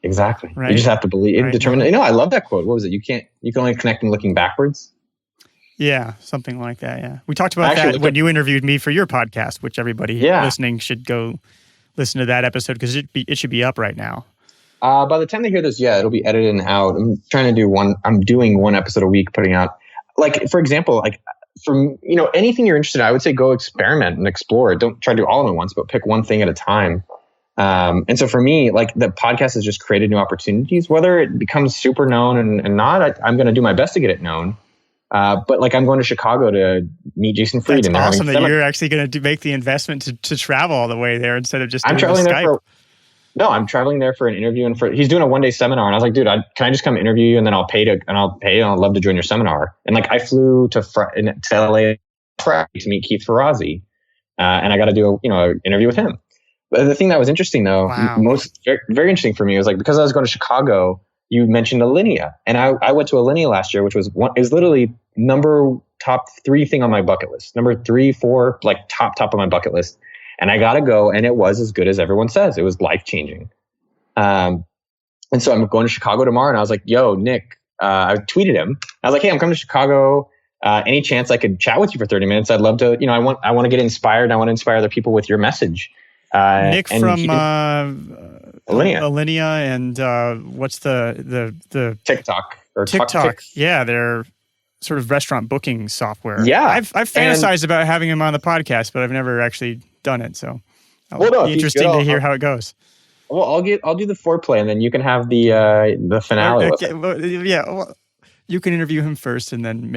Exactly. Right. You just have to believe, Right. determine. I love that quote. What was it? You can only connect in looking backwards. Yeah, something like that. Yeah, we talked about that when you interviewed me for your podcast, which everybody listening should go listen to that episode because it should be up right now. By the time they hear this, it'll be edited and out. I'm trying to do one. I'm doing one episode a week, putting out. Like, for example, like from anything you're interested in, I would say go experiment and explore. Don't try to do all at once, but pick one thing at a time. And so for me, like the podcast has just created new opportunities. Whether it becomes super known and not, I'm going to do my best to get it known. But like I'm going to Chicago to meet Jason Fried. That's awesome that you're actually going to make the investment to travel all the way there instead of just doing Skype. I'm traveling there for an interview and he's doing a 1-day seminar. And I was like, dude, can I just come interview you and then I'll pay and I'd love to join your seminar. And like I flew to LA to meet Keith Ferrazzi. And I got to do an interview with him. But the thing that was interesting though, very, very interesting for me was like, because I was going to Chicago, you mentioned Alinea, and I went to Alinea last year, which was literally top 3 thing on my bucket list, number 3, 4, like top of my bucket list. And I got to go. And it was as good as everyone says. It was life changing. And so I'm going to Chicago tomorrow. And I was like, yo, Nick, I tweeted him. I was like, hey, I'm coming to Chicago. Any chance I could chat with you for 30 minutes? I'd love to, I want to get inspired. I want to inspire other people with your message. Nick from Alinea and what's the TikTok or TikTok? Yeah, they're sort of restaurant booking software. Yeah, I've fantasized about having him on the podcast, but I've never actually done it. So it'll be interesting to hear how it goes. Well, I'll do the foreplay, and then you can have the finale. Okay, well, you can interview him first, and then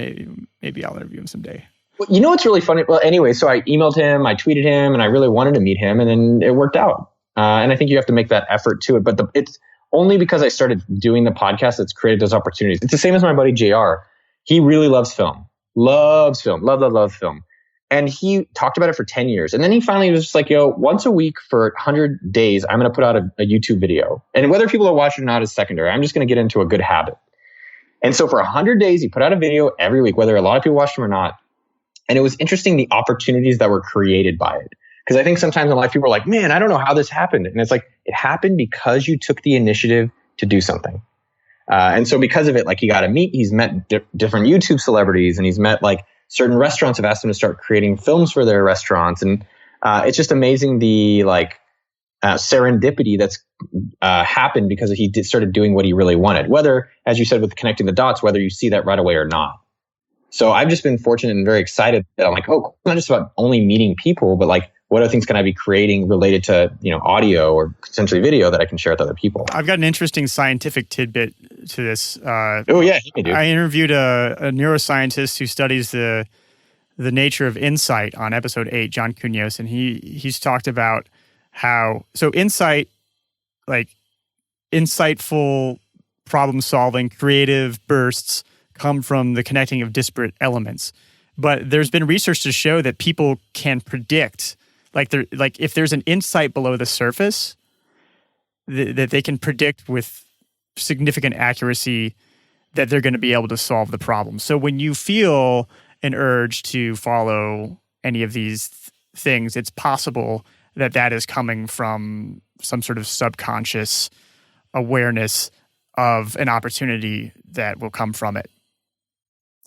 maybe I'll interview him someday. Well, you know what's really funny? Well, anyway, so I emailed him, I tweeted him, and I really wanted to meet him, and then it worked out. And I think you have to make that effort to it. But it's only because I started doing the podcast that's created those opportunities. It's the same as my buddy JR. He really loves film. Love film. And he talked about it for 10 years. And then he finally was just like, yo, once a week for 100 days, I'm going to put out a YouTube video. And whether people are watching or not is secondary. I'm just going to get into a good habit. And so for 100 days, he put out a video every week, whether a lot of people watched him or not. And it was interesting, the opportunities that were created by it. Because I think sometimes a lot of people are like, man, I don't know how this happened. And it's like, it happened because you took the initiative to do something. And so because of it, like he's met different YouTube celebrities, and he's met like certain restaurants have asked him to start creating films for their restaurants. And it's just amazing the serendipity that's happened because he started doing what he really wanted. Whether, as you said, with connecting the dots, whether you see that right away or not. So I've just been fortunate and very excited that I'm like, oh, it's not just about only meeting people, but like, what other things can I be creating related to, audio or potentially video that I can share with other people? I've got an interesting scientific tidbit to this. I interviewed a neuroscientist who studies the nature of insight on episode 8, John Cunhos, and he's talked about how insight, like insightful problem solving, creative bursts come from the connecting of disparate elements. But there's been research to show that people can predict, like if there's an insight below the surface, that they can predict with significant accuracy that they're going to be able to solve the problem. So when you feel an urge to follow any of these things, it's possible that is coming from some sort of subconscious awareness of an opportunity that will come from it.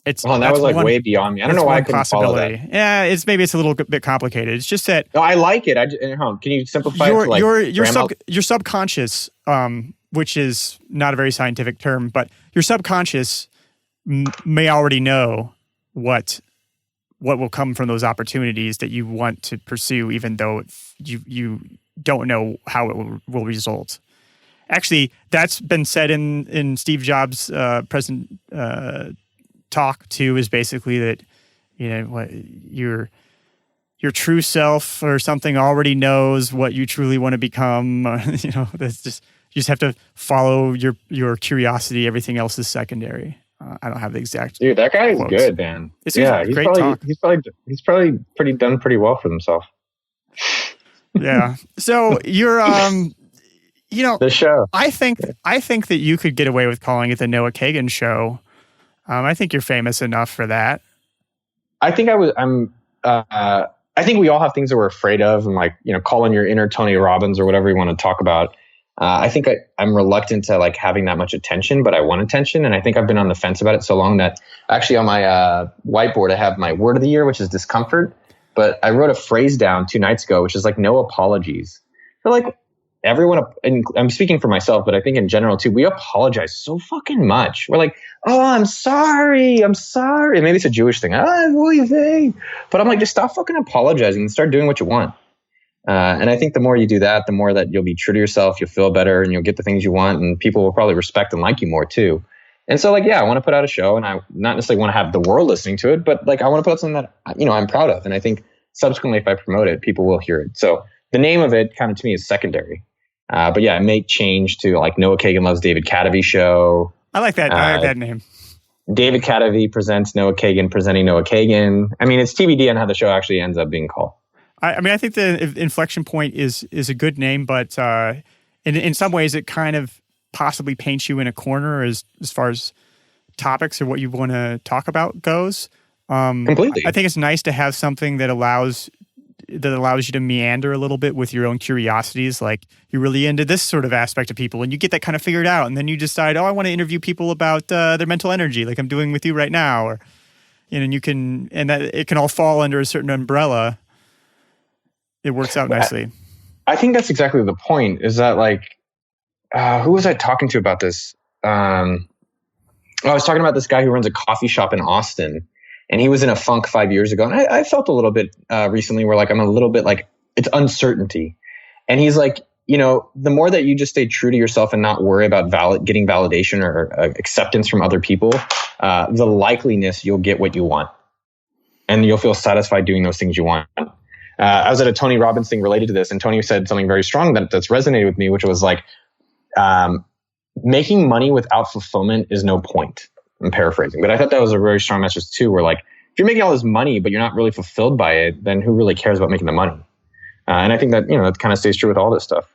That was like way beyond me. I don't know why I couldn't follow that. Yeah, it's a little bit complicated. It's just that. No, I like it. Can you simplify it to like your subconscious, which is not a very scientific term, but your subconscious may already know what will come from those opportunities that you want to pursue, even though you don't know how it will result. Actually, that's been said in Steve Jobs' present talk too, is basically that what your true self or something already knows what you truly want to become. That's just, you just have to follow your curiosity. Everything else is secondary. I don't have the exact. Dude, that guy is quotes. good, man. He's probably done pretty well for himself. Yeah. So you're the show. I think that you could get away with calling it the Noah Kagan show. I think you're famous enough for that. I think I think we all have things that we're afraid of, and like, call in your inner Tony Robbins or whatever you want to talk about. I think I'm reluctant to like having that much attention, but I want attention. And I think I've been on the fence about it so long that actually on my whiteboard, I have my word of the year, which is discomfort. But I wrote a phrase down 2 nights ago, which is like no apologies. For like everyone, and I'm speaking for myself, but I think in general too, we apologize so fucking much. We're like, oh, I'm sorry. Maybe it's a Jewish thing. What do you think? But I'm like, just stop fucking apologizing and start doing what you want. And I think the more you do that, the more that you'll be true to yourself, you'll feel better, and you'll get the things you want, and people will probably respect and like you more too. And so like, yeah, I want to put out a show, and I not necessarily want to have the world listening to it, but like I want to put out something that, I'm proud of. And I think subsequently, if I promote it, people will hear it. So the name of it kind of to me is secondary. But yeah, it may change to like Noah Kagan Loves David Kadavy show. I like that. I like that name. David Kadavy presents Noah Kagan presenting Noah Kagan. I mean, it's TBD on how the show actually ends up being called. I think the inflection point is a good name, but in some ways it kind of possibly paints you in a corner as far as topics or what you want to talk about goes. Completely. I think it's nice to have something that allows you to meander a little bit with your own curiosities. Like you're really into this sort of aspect of people, and you get that kind of figured out, and then you decide, I want to interview people about their mental energy, like I'm doing with you right now, or and that it can all fall under a certain umbrella. It works out nicely. I think that's exactly the point, is that like, who was I talking to about this? I was talking about this guy who runs a coffee shop in Austin, and he was in a funk 5 years ago. And I felt a little bit recently where like, I'm a little bit like, it's uncertainty. And he's like, the more that you just stay true to yourself and not worry about getting validation or acceptance from other people, the likeliness you'll get what you want. And you'll feel satisfied doing those things you want. I was at a Tony Robbins thing related to this, and Tony said something very strong that's resonated with me, which was like, making money without fulfillment is no point. I'm paraphrasing, but I thought that was a very strong message too, where like, if you're making all this money, but you're not really fulfilled by it, then who really cares about making the money? And I think that, that kind of stays true with all this stuff.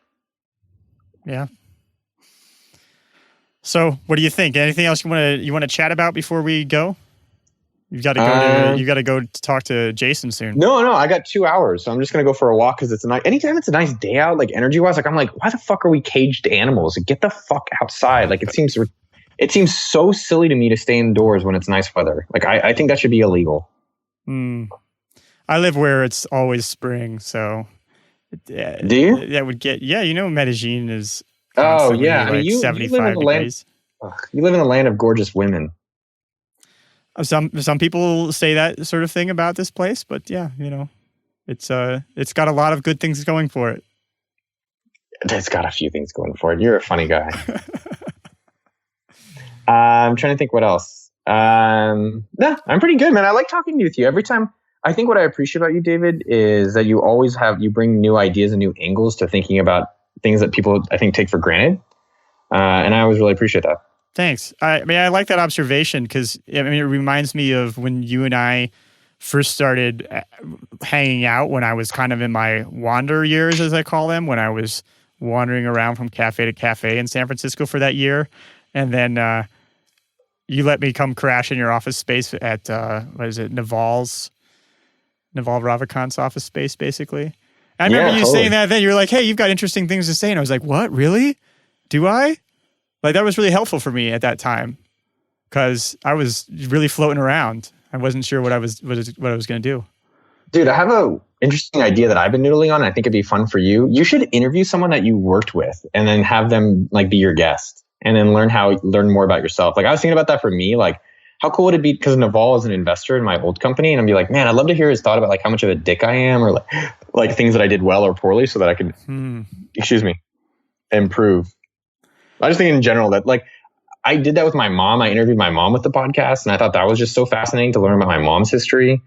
Yeah. So what do you think? Anything else you want to chat about before we go? You got to go to talk to Jason soon. No, I got 2 hours, so I'm just gonna go for a walk because anytime it's a nice day out, like energy wise, like I'm like, why the fuck are we caged animals? Like, get the fuck outside. Like it seems so silly to me to stay indoors when it's nice weather. Like I think that should be illegal. I live where it's always spring, so do you? That would get Medellin is. Oh yeah, I mean, you 75 degrees. You live in the land of gorgeous women. Some people say that sort of thing about this place, but yeah, it's got a lot of good things going for it. It's got a few things going for it. You're a funny guy. I'm trying to think what else. I'm pretty good, man. I like talking with you every time. I think what I appreciate about you, David, is that you bring new ideas and new angles to thinking about things that people, I think, take for granted. And I always really appreciate that. Thanks. I like that observation because it reminds me of when you and I first started hanging out when I was kind of in my wander years, as I call them, when I was wandering around from cafe to cafe in San Francisco for that year. And then you let me come crash in your office space at, Naval Ravikant's office space, basically. I remember you saying that then. You were like, hey, you've got interesting things to say. And I was like, what, really? Do I? Like, that was really helpful for me at that time because I was really floating around. I wasn't sure what I was going to do. Dude, I have a interesting idea that I've been noodling on. And I think it'd be fun for you. You should interview someone that you worked with and then have them like be your guest and then learn more about yourself. Like I was thinking about that for me. Like how cool would it be? Because Naval is an investor in my old company, and I'd be like, man, I'd love to hear his thought about like how much of a dick I am, or like things that I did well or poorly, so that I could, improve. I just think in general that like I did that with my mom. I interviewed my mom with the podcast, and I thought that was just so fascinating to learn about my mom's history.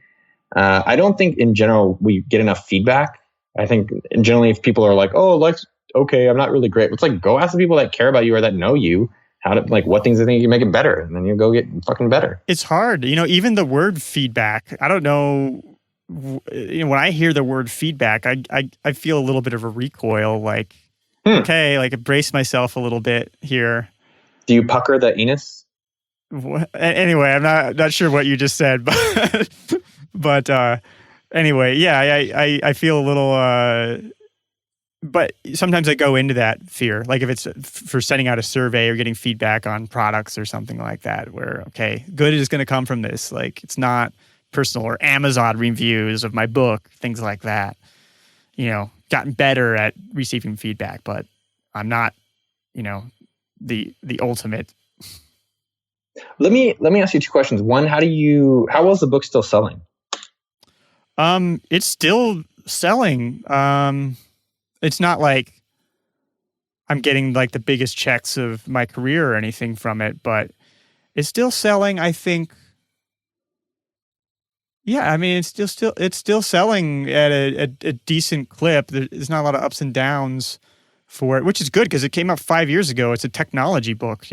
I don't think in general we get enough feedback. I think generally if people are like, oh, life's okay, I'm not really great. It's like, go ask the people that care about you or that know you what things they think you can make it better, and then you go get fucking better. It's hard. Even the word feedback, I don't know. When I hear the word feedback, I feel a little bit of a recoil, like, okay, like brace myself a little bit here. Do you pucker the anus? Anyway, I'm not sure what you just said, but anyway, yeah, I feel a little but sometimes I go into that fear, like if it's for sending out a survey or getting feedback on products or something like that, where, okay, good is going to come from this. Like it's not personal, or Amazon reviews of my book, things like that. Gotten better at receiving feedback, but I'm not, the ultimate. Let me ask you two questions. One, how well is the book still selling? It's still selling. It's not like I'm getting like the biggest checks of my career or anything from it, but it's still selling, I think. Yeah, I mean, it's still selling at a decent clip. There's not a lot of ups and downs for it, which is good because it came out 5 years ago. It's a technology book,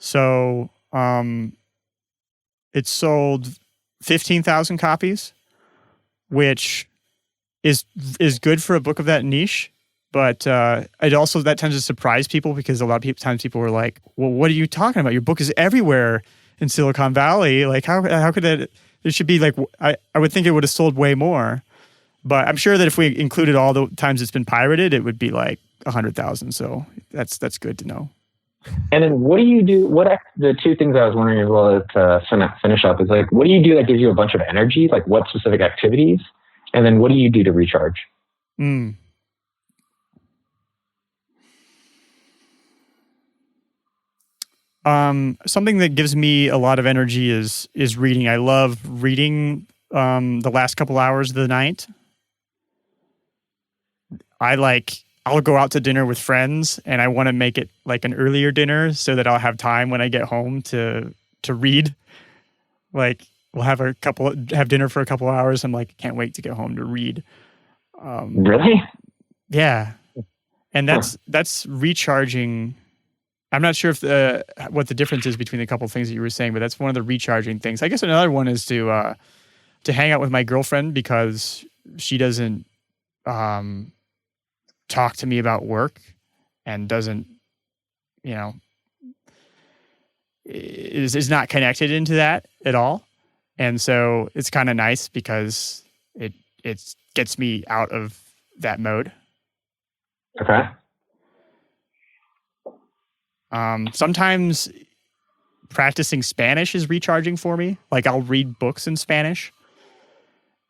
So, it sold 15,000 copies, which is good for a book of that niche. But that tends to surprise people because a lot of times people were like, "Well, what are you talking about? Your book is everywhere in Silicon Valley. Like, how could that?" It should be like, I would think it would have sold way more, but I'm sure that if we included all the times it's been pirated, it would be like 100,000. So that's good to know. And then what do you do? The two things I was wondering as well to finish up is like, what do you do that gives you a bunch of energy? Like what specific activities? And then what do you do to recharge? Something that gives me a lot of energy is reading. I love reading the last couple hours of the night. I'll go out to dinner with friends, and I want to make it like an earlier dinner so that I'll have time when I get home to read. Like we'll have dinner for a couple hours. I'm like, can't wait to get home to read. Really? Yeah, and that's recharging. I'm not sure if what the difference is between a couple of things that you were saying, but that's one of the recharging things. I guess another one is to hang out with my girlfriend because she doesn't talk to me about work and doesn't, is not connected into that at all. And so it's kind of nice because it gets me out of that mode. Okay. Sometimes practicing Spanish is recharging for me. Like I'll read books in Spanish,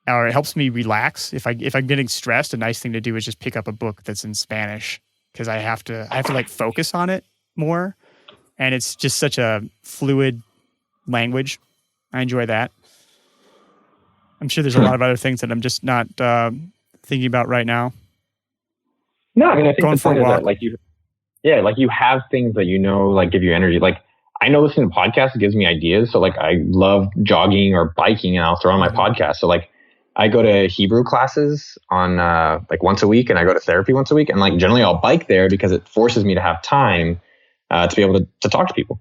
or it helps me relax. If I'm getting stressed, a nice thing to do is just pick up a book that's in Spanish because I have to like focus on it more, and it's just such a fluid language. I enjoy that. I'm sure there's a lot of other things that I'm just not thinking about right now. No, I mean I think Going the point is that like you have things that like give you energy. Like I know listening to podcasts gives me ideas. So like I love jogging or biking, and I'll throw on my podcast. So like I go to Hebrew classes on like once a week, and I go to therapy once a week, and like generally I'll bike there because it forces me to have time to be able to talk to people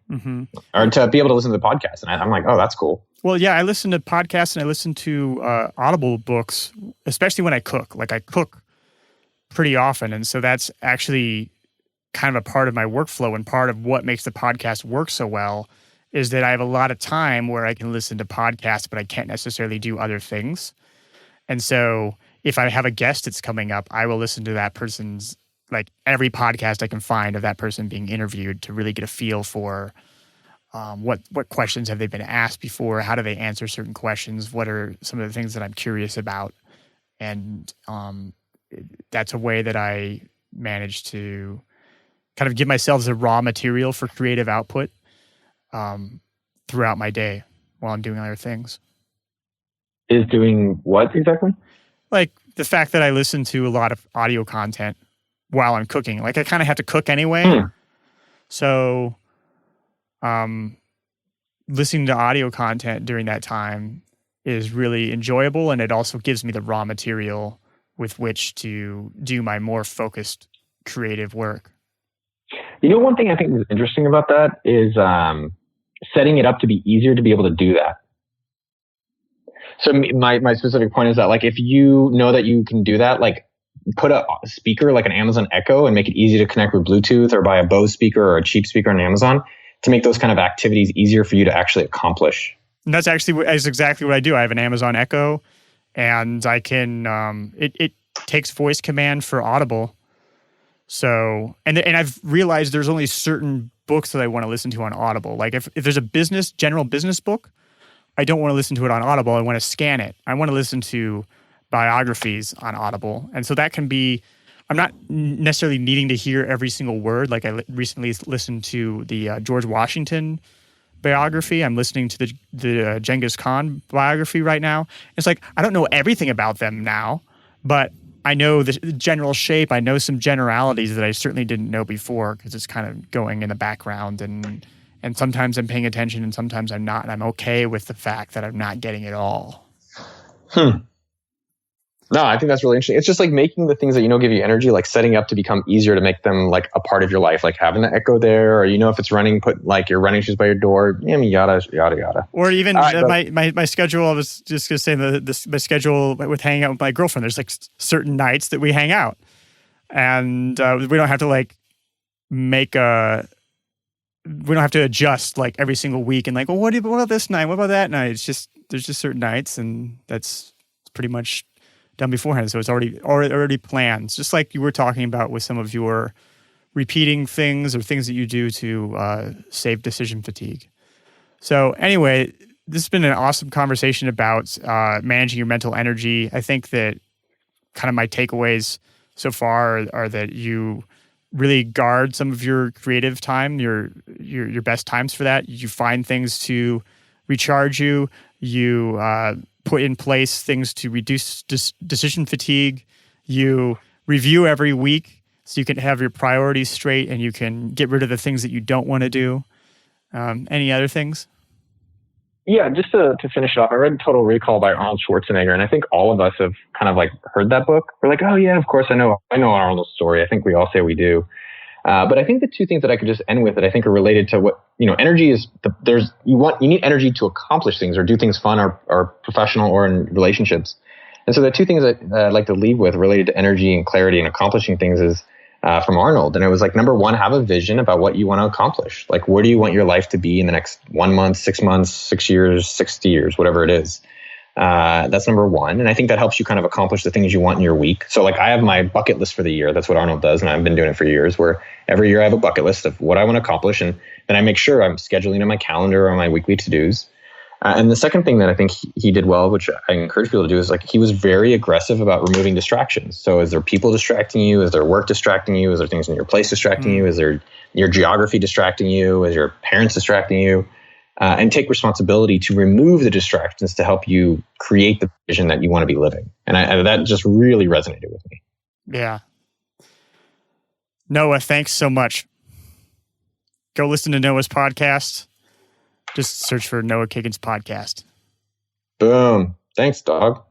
or to be able to listen to the podcast. And I'm like, oh, that's cool. Well, yeah, I listen to podcasts and I listen to Audible books, especially when I cook. Like I cook pretty often, and so that's actually kind of a part of my workflow, and part of what makes the podcast work so well is that I have a lot of time where I can listen to podcasts, but I can't necessarily do other things. And so if I have a guest that's coming up, I will listen to that person's, like every podcast I can find of that person being interviewed to really get a feel for what questions have they been asked before, how do they answer certain questions, what are some of the things that I'm curious about. And that's a way that I manage to kind of give myself the raw material for creative output throughout my day while I'm doing other things. Is doing what exactly? Like the fact that I listen to a lot of audio content while I'm cooking. Like I kind of have to cook anyway. So listening to audio content during that time is really enjoyable, and it also gives me the raw material with which to do my more focused creative work. You know, one thing I think is interesting about that is setting it up to be easier to be able to do that. So my specific point is that, like, if you know that you can do that, like, put a speaker like an Amazon Echo and make it easy to connect with Bluetooth, or buy a Bose speaker or a cheap speaker on Amazon to make those kind of activities easier for you to actually accomplish. And that's exactly what I do. I have an Amazon Echo, and I can takes voice command for Audible. So, and I've realized there's only certain books that I want to listen to on Audible. Like if there's a general business book, I don't want to listen to it on Audible. I want to scan it. I want to listen to biographies on Audible. And so that can be, I'm not necessarily needing to hear every single word. Like I recently listened to the George Washington biography. I'm listening to the Genghis Khan biography right now. It's like, I don't know everything about them now, but I know the general shape. I know some generalities that I certainly didn't know before because it's kind of going in the background, and sometimes I'm paying attention and sometimes I'm not, and I'm okay with the fact that I'm not getting it all. No, I think that's really interesting. It's just like making the things that give you energy, like setting up to become easier to make them like a part of your life, like having the Echo there, or if it's running, put like your running shoes by your door, yada yada. Or even my schedule. I was just gonna say my schedule with hanging out with my girlfriend. There's like certain nights that we hang out, and we don't have to like we don't have to adjust like every single week and like, well, what about this night? What about that night? It's just there's just certain nights, and that's pretty much done beforehand, so it's already planned. It's just like you were talking about with some of your repeating things or things that you do to save decision fatigue. So anyway, this has been an awesome conversation about managing your mental energy. I think that kind of my takeaways so far are that you really guard some of your creative time, your best times for that. You find things to recharge you. You put in place things to reduce decision fatigue. You review every week so you can have your priorities straight and you can get rid of the things that you don't want to do. Any other things? Yeah, just to finish it off, I read Total Recall by Arnold Schwarzenegger, and I think all of us have kind of like heard that book. We're like, oh yeah, of course I know Arnold's story. I think we all say we do. But I think the two things that I could just end with that I think are related to what, energy is, you need energy to accomplish things or do things fun or professional or in relationships. And so the two things that I'd like to leave with related to energy and clarity and accomplishing things is from Arnold. And it was like, number one, have a vision about what you want to accomplish. Like, where do you want your life to be in the next 1 month, 6 months, 6 years, 60 years, whatever it is. That's number one. And I think that helps you kind of accomplish the things you want in your week. So like I have my bucket list for the year. That's what Arnold does. And I've been doing it for years, where every year I have a bucket list of what I want to accomplish. And then I make sure I'm scheduling in my calendar or my weekly to-dos. And the second thing that I think he did well, which I encourage people to do, is like he was very aggressive about removing distractions. So is there people distracting you? Is there work distracting you? Is there things in your place distracting you? Is there your geography distracting you? Is your parents distracting you? And take responsibility to remove the distractions to help you create the vision that you want to be living. And that just really resonated with me. Yeah. Noah, thanks so much. Go listen to Noah's podcast. Just search for Noah Kagan's podcast. Boom. Thanks, dog.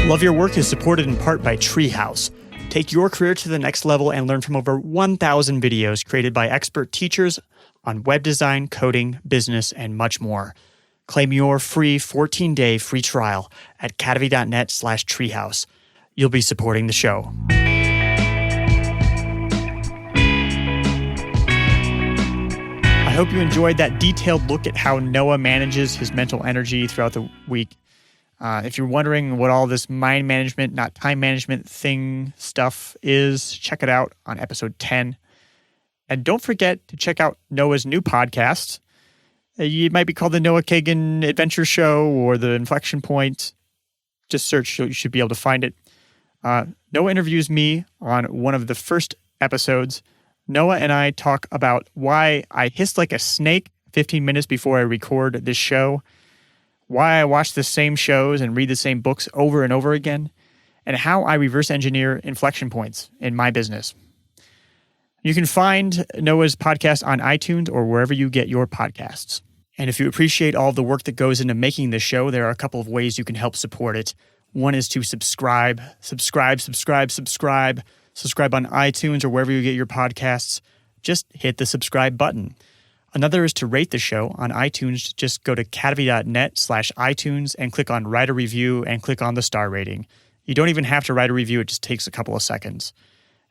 Love Your Work is supported in part by Treehouse. Take your career to the next level and learn from over 1,000 videos created by expert teachers on web design, coding, business, and much more. Claim your free 14-day free trial at cadavy.net/treehouse. You'll be supporting the show. I hope you enjoyed that detailed look at how Noah manages his mental energy throughout the week. If you're wondering what all this mind management, not time management stuff is, check it out on episode 10. And don't forget to check out Noah's new podcast. It might be called the Noah Kagan Adventure Show or the Inflection Point. Just search, you should be able to find it. Noah interviews me on one of the first episodes. Noah and I talk about why I hiss like a snake 15 minutes before I record this show, why I watch the same shows and read the same books over and over again, and how I reverse engineer inflection points in my business. You can find Noah's podcast on iTunes or wherever you get your podcasts. And if you appreciate all the work that goes into making this show, there are a couple of ways you can help support it. One is to subscribe on iTunes or wherever you get your podcasts. Just hit the subscribe button. Another is to rate the show on iTunes. Just go to cadavy.net/iTunes and click on write a review and click on the star rating. You don't even have to write a review. It just takes a couple of seconds.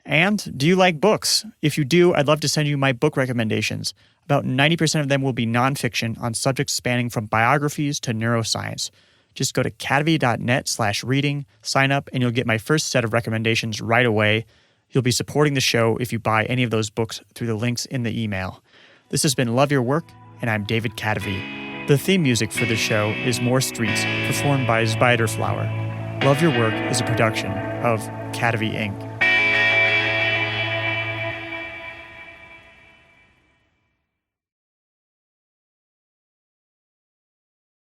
And do you like books? If you do, I'd love to send you my book recommendations. About 90% of them will be nonfiction on subjects spanning from biographies to neuroscience. Just go to cadavy.net/reading, sign up, and you'll get my first set of recommendations right away. You'll be supporting the show if you buy any of those books through the links in the email. This has been Love Your Work, and I'm David Cadavy. The theme music for the show is More Streets, performed by Spiderflower. Love Your Work is a production of Cadavy Inc.